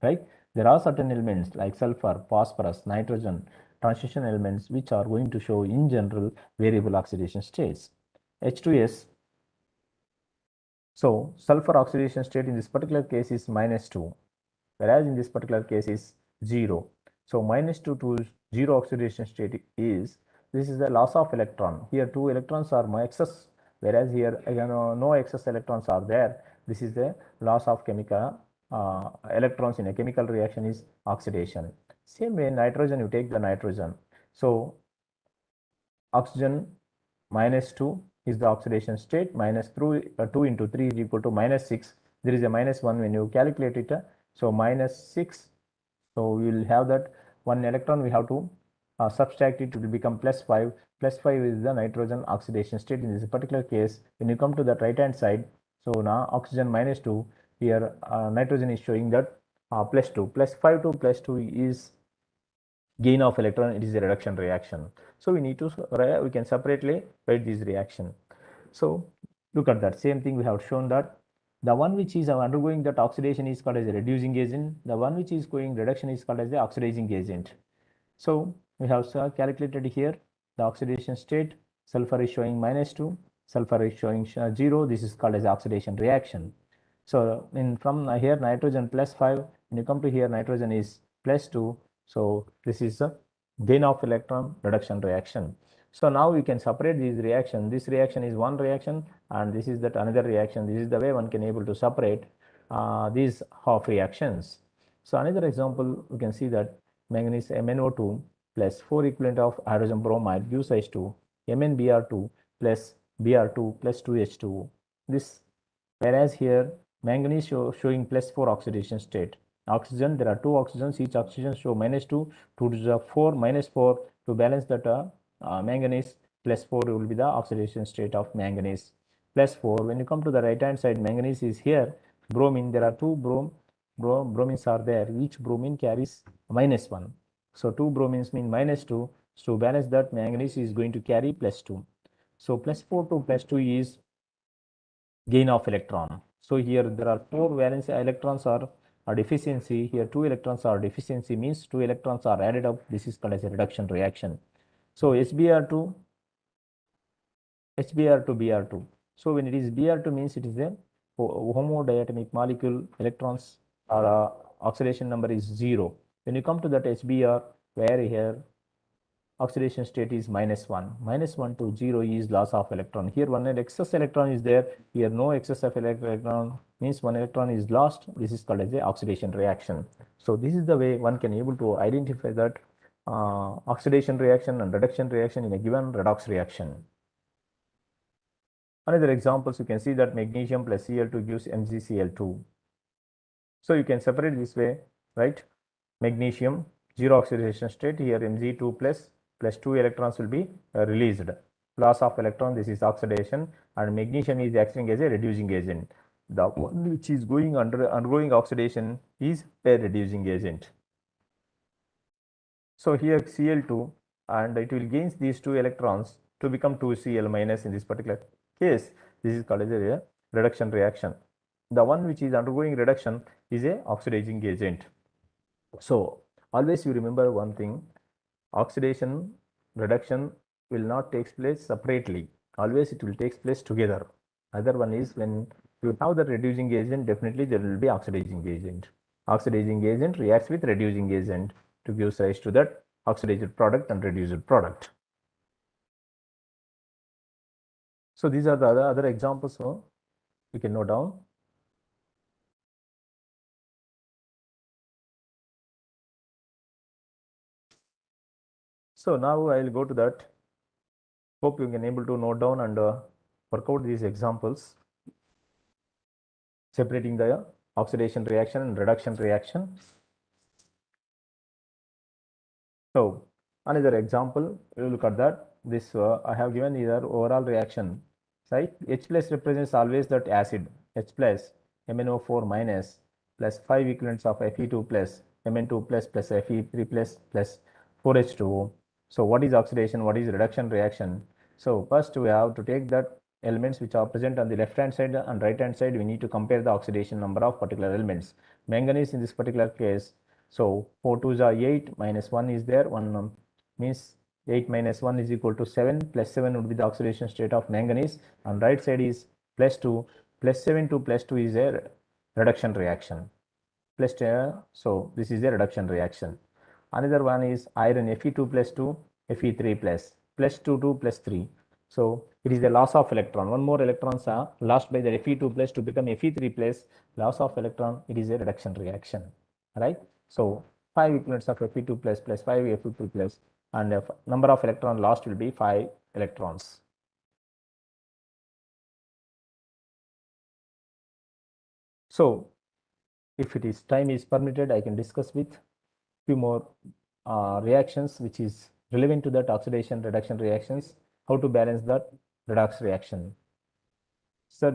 right? There are certain elements like sulfur, phosphorus, nitrogen, transition elements which are going to show in general variable oxidation states. H2S, so sulfur oxidation state in this particular case is -2, whereas in this particular case is 0. So -2 to 0 oxidation state is, this is the loss of electron. Here 2 electrons are excess, whereas here no excess electrons are there. This is the loss of chemical electrons in a chemical reaction is oxidation. Same way nitrogen, you take the nitrogen. So oxygen -2 is the oxidation state, -2 into 3 is equal to -6. There is a -1 when you calculate it. So -6. So we will have that 1 electron we have to subtract it, it will become +5. +5 is the nitrogen oxidation state in this particular case. When you come to the right hand side, so now oxygen -2, here nitrogen is showing that +2. +5 to +2 is gain of electron, it is a reduction reaction. So we need to, we can separately write this reaction. So look at that, same thing we have shown that the one which is undergoing that oxidation is called as a reducing agent. The one which is going reduction is called as the oxidizing agent. So we have calculated here the oxidation state. Sulfur is showing -2, sulfur is showing 0. This is called as oxidation reaction. So from here nitrogen +5, when you come to here nitrogen is +2. So this is a gain of electron reduction reaction. So now we can separate these reactions. This reaction is one reaction and this is that another reaction. This is the way one can able to separate. these half reactions. So another example, we can see that manganese MnO2 plus 4 equivalent of hydrogen bromide gives rise to MnBr2 plus Br2 plus 2H2O. This, whereas here manganese showing plus 4 oxidation state. Oxygen, there are two oxygens, each oxygen show -2, 2 to the 4, -4. To balance that manganese, plus 4 will be the oxidation state of manganese. Plus 4, when you come to the right hand side, manganese is here, bromine, there are two bromines are there, each bromine carries -1. So two bromines mean -2. So balance that, manganese is going to carry +2. So +4 to +2 is gain of electron. So here there are 4 valence electrons are deficiency. Here 2 electrons are deficiency, means 2 electrons are added up. This is called as a reduction reaction. So HBr2 Br2. So when it is Br2 means it is a homodiatomic molecule, electrons or oxidation number is 0. When you come to that HBr, where here oxidation state is -1. -1 to 0 is loss of electron. Here one excess electron is there. Here no excess of electron, means one electron is lost. This is called as a oxidation reaction. So this is the way one can able to identify that oxidation reaction and reduction reaction in a given redox reaction. Another examples, you can see that magnesium plus Cl2 gives MgCl2. So you can separate this way, right? Magnesium, 0 oxidation state, here Mg2 plus 2 electrons will be released. Loss of electron, this is oxidation, and magnesium is acting as a reducing agent. The one which is undergoing oxidation is a reducing agent. So here Cl2, and it will gain these 2 electrons to become 2Cl minus in this particular case. This is called as a reduction reaction. The one which is undergoing reduction is a oxidizing agent. So always you remember one thing, oxidation reduction will not take place separately. Always it will take place together. Other one is when you have the reducing agent, definitely there will be oxidizing agent. Oxidizing agent reacts with reducing agent to give rise to that oxidized product and reduced product. So these are the other examples, so you can note down. So now I will go to that. Hope you can able to note down and work out these examples, separating the oxidation reaction and reduction reaction. So another example, we will look at that. This I have given here overall reaction. Right? H plus represents always that acid. H plus MnO4 minus plus 5 equivalents of Fe2 plus Mn2 plus Fe3 plus 4H2O. So what is oxidation? What is reduction reaction? So first we have to take that elements which are present on the left hand side and right hand side. We need to compare the oxidation number of particular elements. Manganese in this particular case, so 4 2s are 8, minus 1 is there, 1 means 8 minus 1 is equal to 7, plus 7 would be the oxidation state of manganese, and right side is plus 2, plus 7 to plus 2 is a reduction reaction. So this is a reduction reaction. Another one is iron, Fe2 plus 2, Fe3 plus 2 2 plus 3. So it is the loss of electron. One more electrons are lost by the Fe2 plus to become Fe3 plus, loss of electron. It is a reduction reaction, right? So 5 equivalents of Fe2 plus 5 Fe2 plus, and the number of electron lost will be 5 electrons. So if it is time is permitted, I can discuss with few more reactions which is relevant to that oxidation reduction reactions, how to balance that redox reaction. So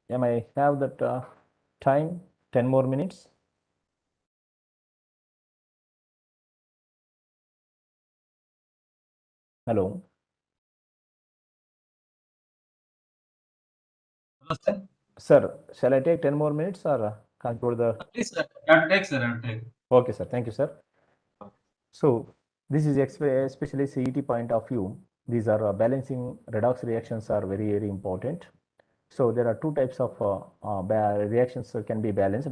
am I have that time, 10 more minutes? Hello. Hello, sir. Sir, shall I take 10 more minutes or conclude the? Please, sir. Take, sir. Take. Okay, sir. Thank you, sir. So this is especially CET point of view. These are balancing redox reactions are very, very important. So there are two types of reactions can be balanced.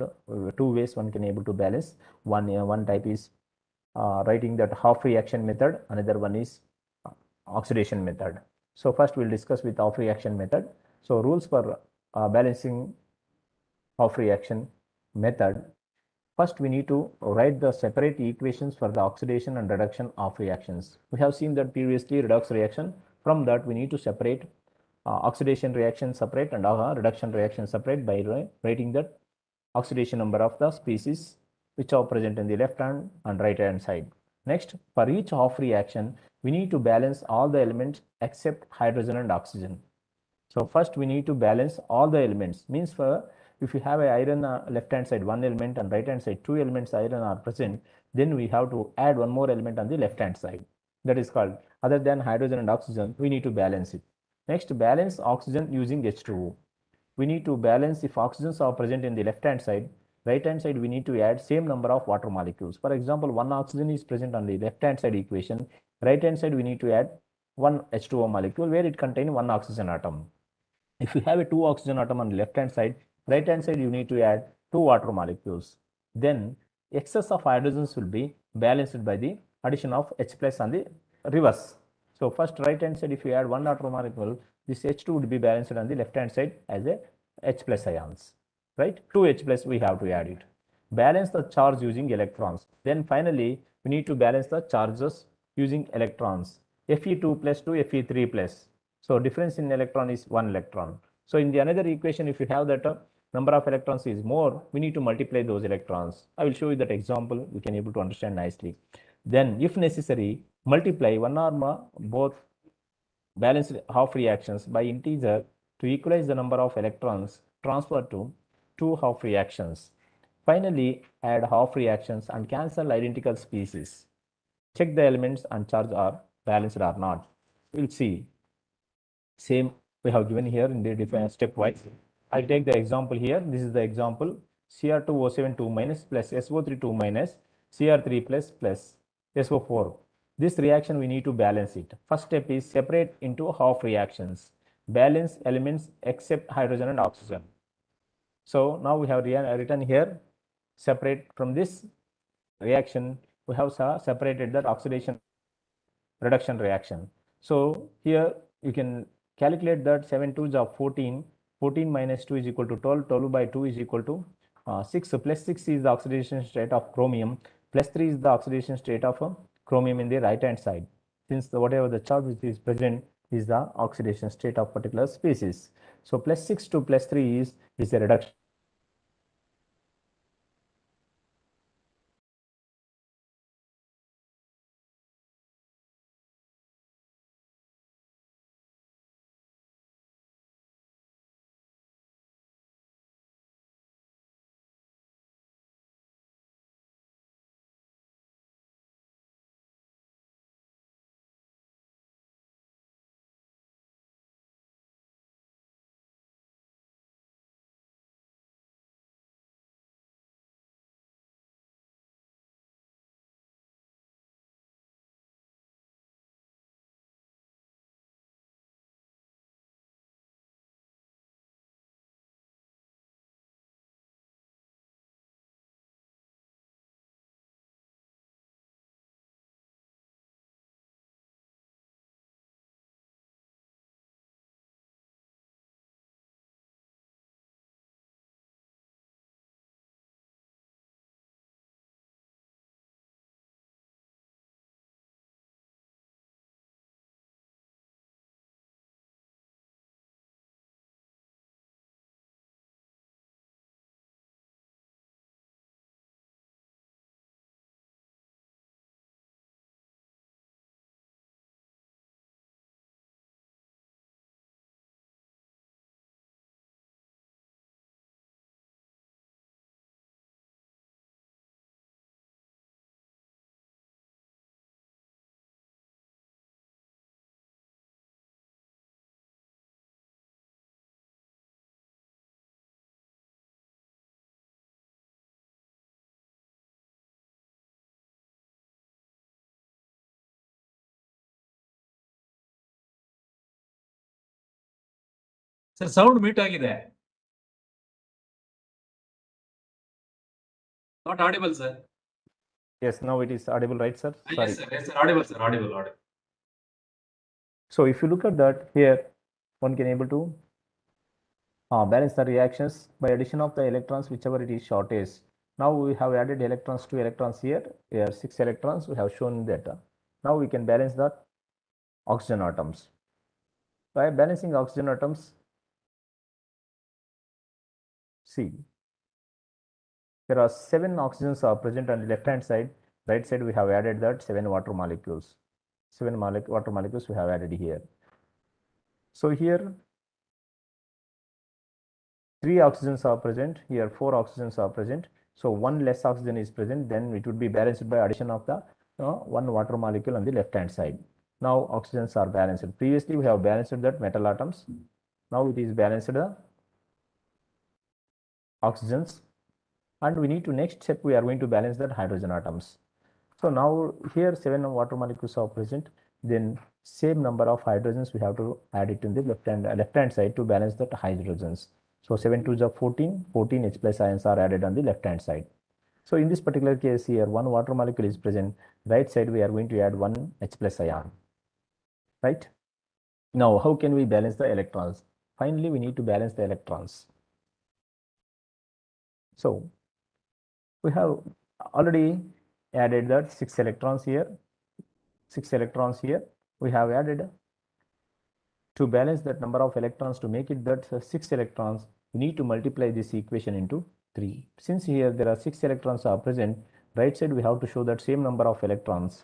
Two ways one can able to balance. One type is writing that half reaction method. Another one is oxidation method. So first we'll discuss with half reaction method. So rules for balancing of reaction method, first we need to write the separate equations for the oxidation and reduction of reactions. We have seen that previously redox reaction. From that we need to separate oxidation reaction separate and reduction reaction separate by writing that oxidation number of the species which are present in the left hand and right hand side. Next, for each half reaction, we need to balance all the elements except hydrogen and oxygen. So first we need to balance all the elements. Means for if you have a iron left hand side one element and right hand side two elements iron are present, then we have to add one more element on the left hand side. That is called, other than hydrogen and oxygen, we need to balance it. Next, balance oxygen using H2O. We need to balance if oxygens are present in the left hand side. Right hand side we need to add same number of water molecules. For example, one oxygen is present on the left hand side equation. Right hand side we need to add one H2O molecule where it contains one oxygen atom. If you have a two oxygen atom on the left hand side, right hand side you need to add two water molecules. Then excess of hydrogens will be balanced by the addition of H plus on the reverse. So first right hand side if you add one water molecule, this H2 would be balanced on the left hand side as a H plus ions, right? 2 H plus we have to add it. Balance the charge using electrons. Then finally we need to balance the charges using electrons. Fe2 plus to Fe3 plus. So difference in electron is 1 electron. So in the another equation, if you have that number of electrons is more, we need to multiply those electrons. I will show you that example, you can able to understand nicely. Then if necessary, multiply one or more both balanced half reactions by integer to equalize the number of electrons transferred to two half reactions. Finally, add half reactions and cancel identical species. Check the elements and charge are balanced or not. We'll see. Same we have given here in the different stepwise. I'll take the example here. This is the example Cr2O7 2 minus plus SO3 2 minus Cr3 plus SO4. This reaction we need to balance it. First step is separate into half reactions. Balance elements except hydrogen and oxygen. So now we have written here separate from this reaction. We have separated that oxidation reduction reaction. So here you can calculate that 7 2s are 14. 14 minus 2 is equal to 12. 12 by 2 is equal to 6. So plus 6 is the oxidation state of chromium. Plus 3 is the oxidation state of chromium in the right hand side. Since whatever the charge which is present is the oxidation state of particular species. So plus 6 to plus 3 is a reduction. Sir sound mute ಆಗಿದೆ. Not audible sir. Yes, now it is audible, right, sir? Sorry. Yes, sir. Audible, sir. Audible. So if you look at that here, one can able to balance the reactions by addition of the electrons, whichever it is shortest. Now we have added electrons, 2 electrons here. Here 6 electrons. We have shown that. Now we can balance the oxygen atoms. By balancing oxygen atoms, see, there are 7 oxygens are present on the left hand side. Right side we have added that 7 water molecules. 7 water molecules we have added here. So here 3 oxygens are present. Here 4 oxygens are present. So 1 less oxygen is present. Then it would be balanced by addition of the 1 water molecule on the left hand side. Now oxygens are balanced. Previously we have balanced that metal atoms. Now it is balanced oxygens. And we need to next step we are going to balance that hydrogen atoms. So now here 7 water molecules are present. Then same number of hydrogens we have to add it in the left hand side to balance that hydrogens. So 7 to the 14, 14 H plus ions are added on the left hand side. So in this particular case here 1 water molecule is present. Right side we are going to add 1 H plus ion. Right? Now how can we balance the electrons? Finally we need to balance the electrons. So we have already added that 6 electrons here. 6 electrons here. We have added to balance that number of electrons. To make it that 6 electrons, we need to multiply this equation into 3. Since here there are 6 electrons are present, right side we have to show that same number of electrons.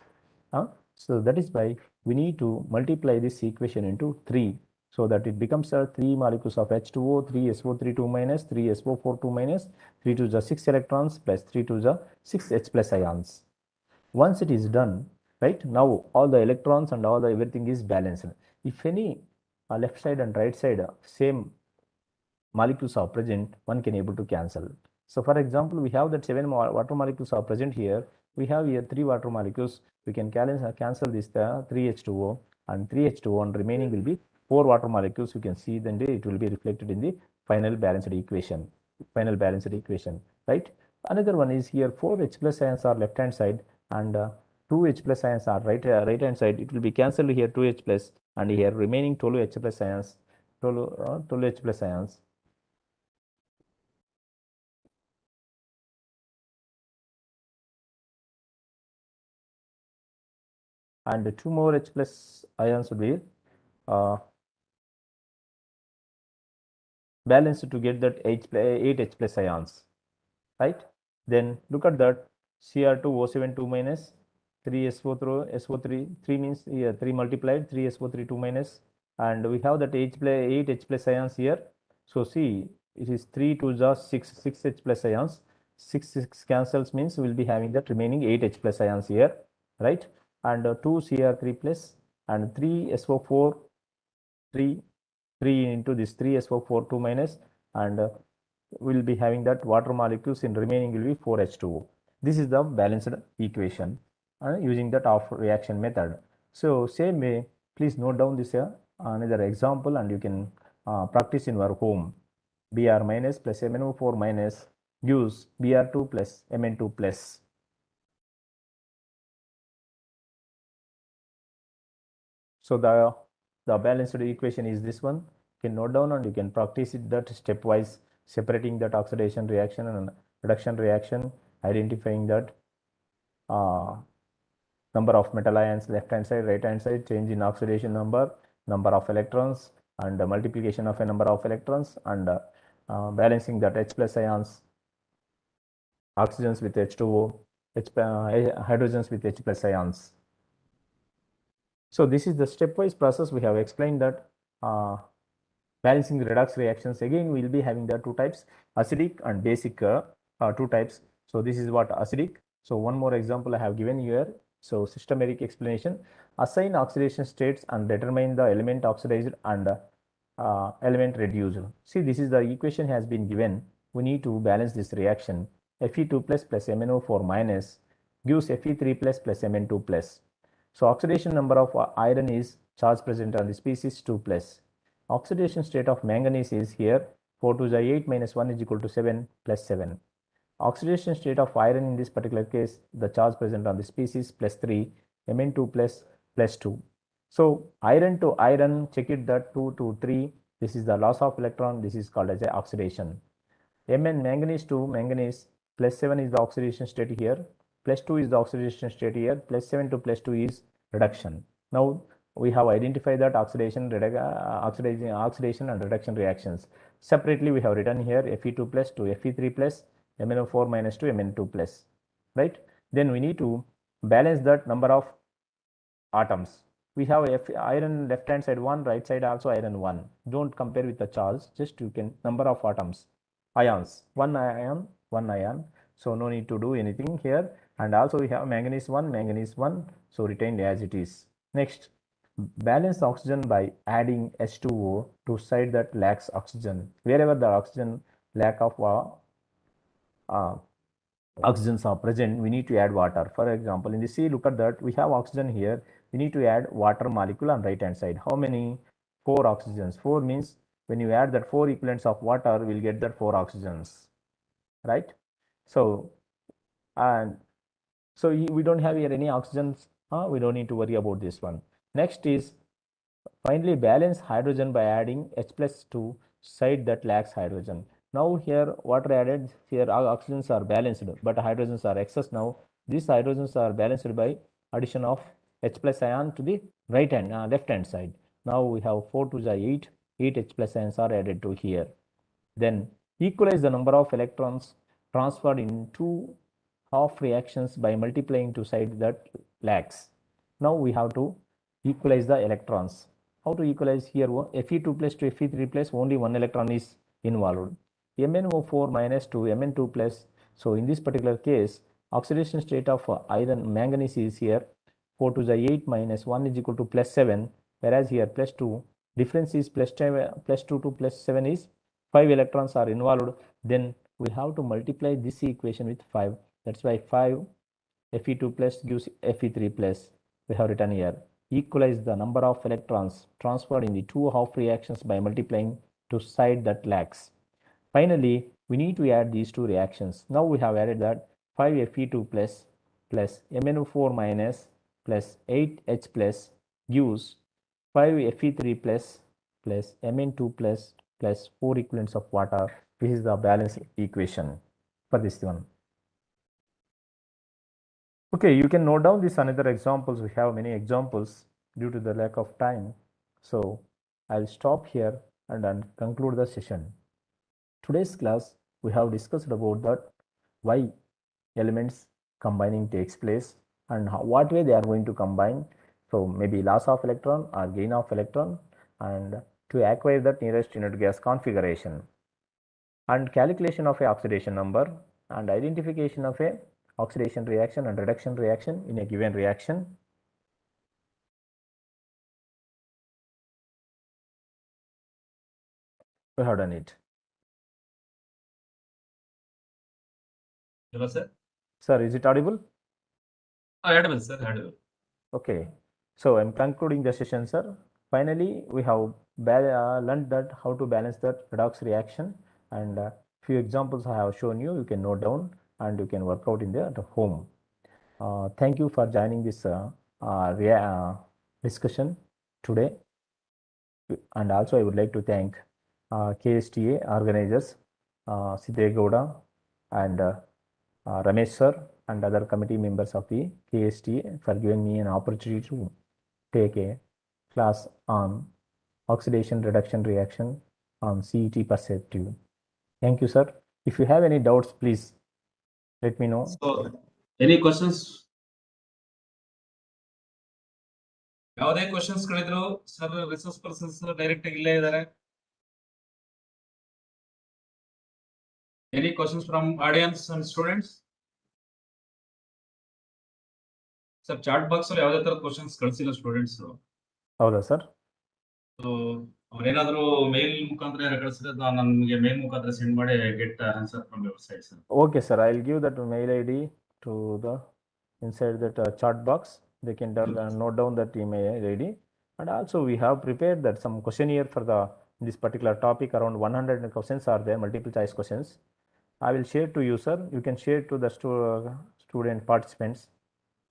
So that is why we need to multiply this equation into 3 so that it becomes 3 molecules of H2O, 3 SO3 2 minus, 3 SO4 2 minus, 3 to the 6 electrons plus 3 to the 6 H plus ions. Once it is done, right, now all the electrons and all the everything is balanced. If any left side and right side same molecules are present, one can able to cancel. So for example, we have that 7 water molecules are present here. We have here 3 water molecules. We can cancel this 3H2O and 3H2O, and remaining will be 4 water molecules. You can see then it will be reflected in the final balanced equation. Right? Another one is here 4 H plus ions are left hand side and 2 H plus ions are right hand side. It will be cancelled here 2 H plus, and here remaining 12 H plus ions, 12 H plus ions. And 2 more H plus ions will be balanced to get that 8 H plus ions, right? Then look at that Cr2O7 2 minus 3 SO3, 3 means here 3 multiplied 3 SO3 2 minus, and we have that 8 H plus ions here. So see, it is 3 to the 6 H plus ions. 6 cancels means we will be having that remaining 8 H plus ions here, right? And 2 Cr3 plus and 3 SO4 3 into this 3 SO4 2 minus, and we'll be having that water molecules in remaining will be 4H2O. This is the balanced equation using that off reaction method. So same way, please note down this another example, and you can practice in your home. Br minus plus MnO4 minus gives Br2 plus Mn2 plus. So the balanced equation is this one. You can note down and you can practice it that stepwise, separating that oxidation reaction and reduction reaction, identifying that number of metal ions left hand side, right hand side, change in oxidation number of electrons, and multiplication of a number of electrons, and balancing that H plus ions, oxygens with H2O, hydrogens with H plus ions. So this is the stepwise process. We have explained that balancing the redox reactions. Again, we will be having the 2 types, acidic and basic 2 types. So this is what acidic. So one more example I have given here. So systematic explanation. Assign oxidation states and determine the element oxidized and element reduced. See, this is the equation has been given. We need to balance this reaction. Fe2 plus MnO4 minus gives Fe3 plus Mn2 plus. So oxidation number of iron is charge present on the species 2 plus. Oxidation state of manganese is here 4 to the 8 minus 1 is equal to 7 plus 7. Oxidation state of iron in this particular case, the charge present on the species plus 3, Mn2 plus 2. So iron to iron, check it that 2 to 3 This is the loss of electron. This is called as a oxidation. Mn manganese to manganese +7 is the oxidation state here. +2 is the oxidation state here. +7 to +2 is reduction. Now we have identified that oxidation and reduction reactions. Separately, we have written here Fe2 plus to Fe3 plus, MnO4 minus to Mn2 plus, right? Then we need to balance that number of atoms. We have iron left hand side 1, right side also iron 1. Don't compare with the charge, just you can number of atoms, ions, 1 ion, 1 ion. So no need to do anything here. And also we have manganese 1, so retained as it is. Next, balance oxygen by adding H2O to site that lacks oxygen. Wherever the oxygen lack of oxygens are present, we need to add water. For example, in the sea, look at that, we have oxygen here. We need to add water molecule on right hand side. How many? 4 oxygens. 4 means when you add that 4 equivalents of water, we'll get that 4 oxygens, right? So, and so we don't have here any oxygens. We don't need to worry about this one. Next is finally balance hydrogen by adding H plus to site that lacks hydrogen. Now here water added, here oxygens are balanced, but hydrogens are excess now. These hydrogens are balanced by addition of H plus ion to the right hand, left hand side. Now we have 4 to the 8, 8 H plus ions are added to here. Then equalize the number of electrons transferred in two half reactions by multiplying to side that lacks. Now we have to equalize the electrons. How to equalize here? Fe2 plus to Fe3 plus, only one electron is involved. MnO4 minus to Mn2 plus. So in this particular case, oxidation state of iron manganese is here 4 to the 8 minus 1 is equal to +7, whereas here +2, difference is +2 to +7 is 5 electrons are involved. Then we have to multiply this equation with 5. That's why 5 Fe2 plus gives Fe3 plus. We have written here. Equalize the number of electrons transferred in the two half reactions by multiplying to side that lacks. Finally, we need to add these two reactions. Now we have added that 5 Fe2 plus MnO4 minus plus 8H plus gives 5 Fe3 plus Mn2 plus 4 equivalents of water. This is the balance equation for this one. Okay, you can note down these another examples. We have many examples due to the lack of time. So I'll stop here and conclude the session. Today's class, we have discussed about that why elements combining takes place and what way they are going to combine. So maybe loss of electron or gain of electron, and to acquire that nearest unit gas configuration, and calculation of a oxidation number, and identification of a oxidation reaction and reduction reaction in a given reaction. We have done it. Hello, sir. Sir, is it audible? Audible, sir. Audible. Okay. So I'm concluding the session, sir. Finally, we have learned that how to balance that redox reaction, and few examples I have shown you. You can note down and you can work out in the home. Thank you for joining this discussion today. And also I would like to thank KSTA organizers, Sidhe Gowda and Ramesh sir and other committee members of the KSTA for giving me an opportunity to take a class on oxidation reduction reaction on CET perspective. Thank you, sir. If you have any doubts, please let me know. So, any questions? ಯಾವುದೇ questions ಗಳಿದ್ರು sir resource persons direct ಆಗಿ ಇಲ್ಲೇ ಇದ್ದಾರೆ. Any questions from audience and students? Sir chat box ಅಲ್ಲಿ ಯಾವುದೇ ತರ questions ಕಳಿಸಿಲ್ಲ students. ಹೌದಾ ಸರ್? ಸೊ ಅವ್ರೇನಾದ್ರು ಮೇಲ್ ಮುಖಾಂತರ ಕಳಿಸಿದ್ರೆ ನಾನು ನಿಮಗೆ ಮೇಲ್ ಮುಖಾಂತರ ಸೆಂಡ್ ಮಾಡಿ get answer from your side sir. Okay, sir. I'll give that mail ID to the inside that chat box. They can note down that email ID. And also we have prepared that some questionnaire for this particular topic. Around 100 questions are there, multiple choice questions. I will share to you, sir. You can share to the student participants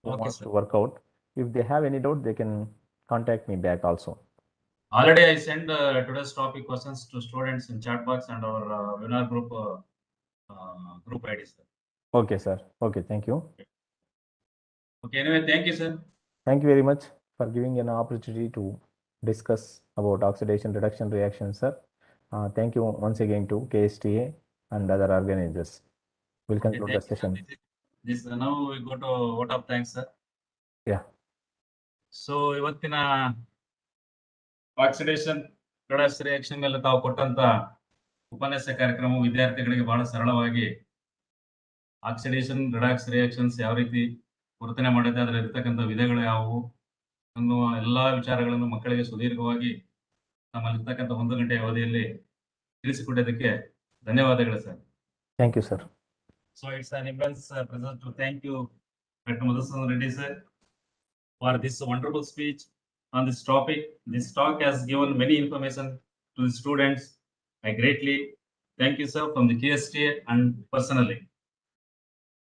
who Okay, wants sir. to work out. If they have any doubt, they can contact me back also. Already I sent today's topic questions to students in chat box and our webinar group group ID, sir. Okay, sir. Okay, thank you. Okay, anyway, thank you, sir. Thank you very much for giving an opportunity to discuss about oxidation reduction reaction, sir. Thank you once again to KSTA and other organizers. We'll Okay, conclude the thank you, sir. session. This now we go to vote of thanks, sir. Yeah. So ಇವತ್ತಿನ oxidation ರಿಡಕ್ಸ್ reaction ಮೇಲೆ ತಾವು ಕೊಟ್ಟಂತ ಉಪನ್ಯಾಸ ಕಾರ್ಯಕ್ರಮ ವಿದ್ಯಾರ್ಥಿಗಳಿಗೆ ಬಹಳ ಸರಳವಾಗಿ oxidation ರಿಡಕ್ಸ್ reactions ಯಾವ ರೀತಿ ವರ್ತನೆ ಮಾಡಿದೆ, ಅದರ ಇರ್ತಕ್ಕಂಥ ವಿಧಗಳು ಯಾವುವು ಅನ್ನುವ ಎಲ್ಲಾ ವಿಚಾರಗಳನ್ನು ಮಕ್ಕಳಿಗೆ ಸುದೀರ್ಘವಾಗಿ ನಮ್ಮಲ್ಲಿರ್ತಕ್ಕಂಥ 1 ಗಂಟೆ ಅವಧಿಯಲ್ಲಿ ತಿಳಿಸಿಕೊಟ್ಟಿದ್ದಕ್ಕೆ ಧನ್ಯವಾದಗಳು sir. Thank you, sir. So it's an immense pleasure to thank you, Dr. Madhusudan Reddy sir, for this wonderful speech on this topic. This talk has given many information to the students. I greatly thank you, sir, from the KSTA and personally.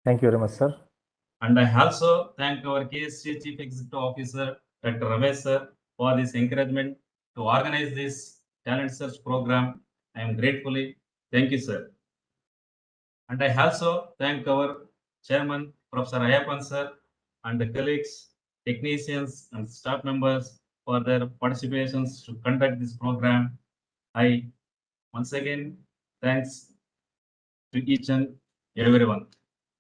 Thank you very much, sir. And I also thank our KSTA Chief Executive Officer, Dr. Ramesh sir, for this encouragement to organize this talent search program. I am gratefully thank you, sir. And I also thank our chairman, Professor Ayapan sir, and the colleagues, technicians, and staff members for their participations to conduct this program. I once again thanks to each and everyone.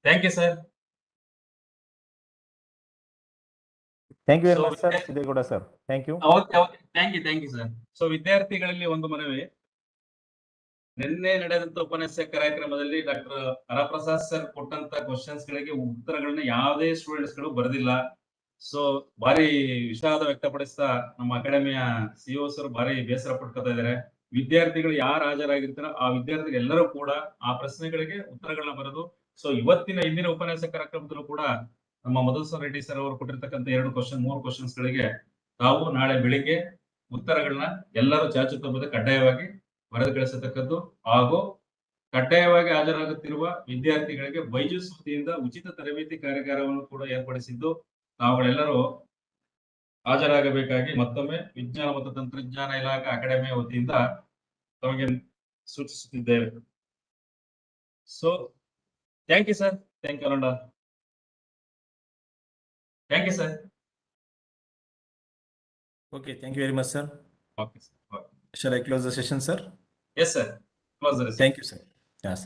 Thank you, sir. Thank you very So, much, sir. Siddegowda, sir. Thank you. Okay, thank you, sir. So ವಿದ್ಯಾರ್ಥಿಗಳಲ್ಲಿ ಒಂದು ಮನವಿ. ನಿನ್ನೆ ನಡೆದಂತ ಉಪನ್ಯಾಸ ಕಾರ್ಯಕ್ರಮದಲ್ಲಿ doctor ಹರಪ್ರಸಾದ್ sir ಕೊಟ್ಟಂತ questions ಗಳಿಗೆ ಉತ್ತರಗಳನ್ನ ಯಾವುದೇ ಸ್ಟೂಡೆಂಟ್ಸ್ ಗಳು ಬರೆದಿಲ್ಲ. ಸೊ ಭಾರಿ ವಿಷಾದ ವ್ಯಕ್ತಪಡಿಸ್ತಾ ನಮ್ಮ ಅಕಾಡೆಮಿಯ ಸಿಇಒ ಸರ್ ಭಾರಿ ಬೇಸರ ಪಡ್ಕೊತಾ ಇದ್ದಾರೆ. ವಿದ್ಯಾರ್ಥಿಗಳು ಯಾರು ಹಾಜರಾಗಿರ್ತಾರೋ ಆ ವಿದ್ಯಾರ್ಥಿಗಳೆಲ್ಲರೂ ಕೂಡ ಆ ಪ್ರಶ್ನೆಗಳಿಗೆ ಉತ್ತರಗಳನ್ನ ಬರೆದು, ಸೊ ಇವತ್ತಿನ ಇಂದಿನ ಉಪನ್ಯಾಸ ಕಾರ್ಯಕ್ರಮದಲ್ಲೂ ಕೂಡ ನಮ್ಮ ಮಧುಸೂದನ್ ರೆಡ್ಡಿ ಸರ್ ಅವರು ಕೊಟ್ಟಿರ್ತಕ್ಕಂಥ 3 ಕ್ವಶನ್ಸ್ ಗಳಿಗೆ ತಾವು ನಾಳೆ ಬೆಳಿಗ್ಗೆ ಉತ್ತರಗಳನ್ನ ಎಲ್ಲರೂ ಚಾಚು ಕಡ್ಡಾಯವಾಗಿ ಬರೆದು ಕಳಿಸತಕ್ಕದ್ದು ಹಾಗೂ ಕಡ್ಡಾಯವಾಗಿ ಹಾಜರಾಗುತ್ತಿರುವ ವಿದ್ಯಾರ್ಥಿಗಳಿಗೆ ಬೈಜೂಸ್ ವತಿಯಿಂದ ಉಚಿತ ತರಬೇತಿ ಕಾರ್ಯಾಗಾರವನ್ನು ಕೂಡ ಏರ್ಪಡಿಸಿದ್ದು ತಾವುಗಳೆಲ್ಲರೂ ಹಾಜರಾಗಬೇಕಾಗಿ ಮತ್ತೊಮ್ಮೆ ವಿಜ್ಞಾನ ಮತ್ತು ತಂತ್ರಜ್ಞಾನ ಇಲಾಖೆ ಅಕಾಡೆಮಿಯ ವತಿಯಿಂದ ತಮಗೆ ಸೂಚಿಸುತ್ತಿದ್ದೇವೆ. So thank you sir. Thank you Ananda. Thank you, sir. Okay, thank you very much, sir. Okay, sir. Okay. Shall I close the session, sir? Yes, sir. Close the session. Thank you, sir. Yes.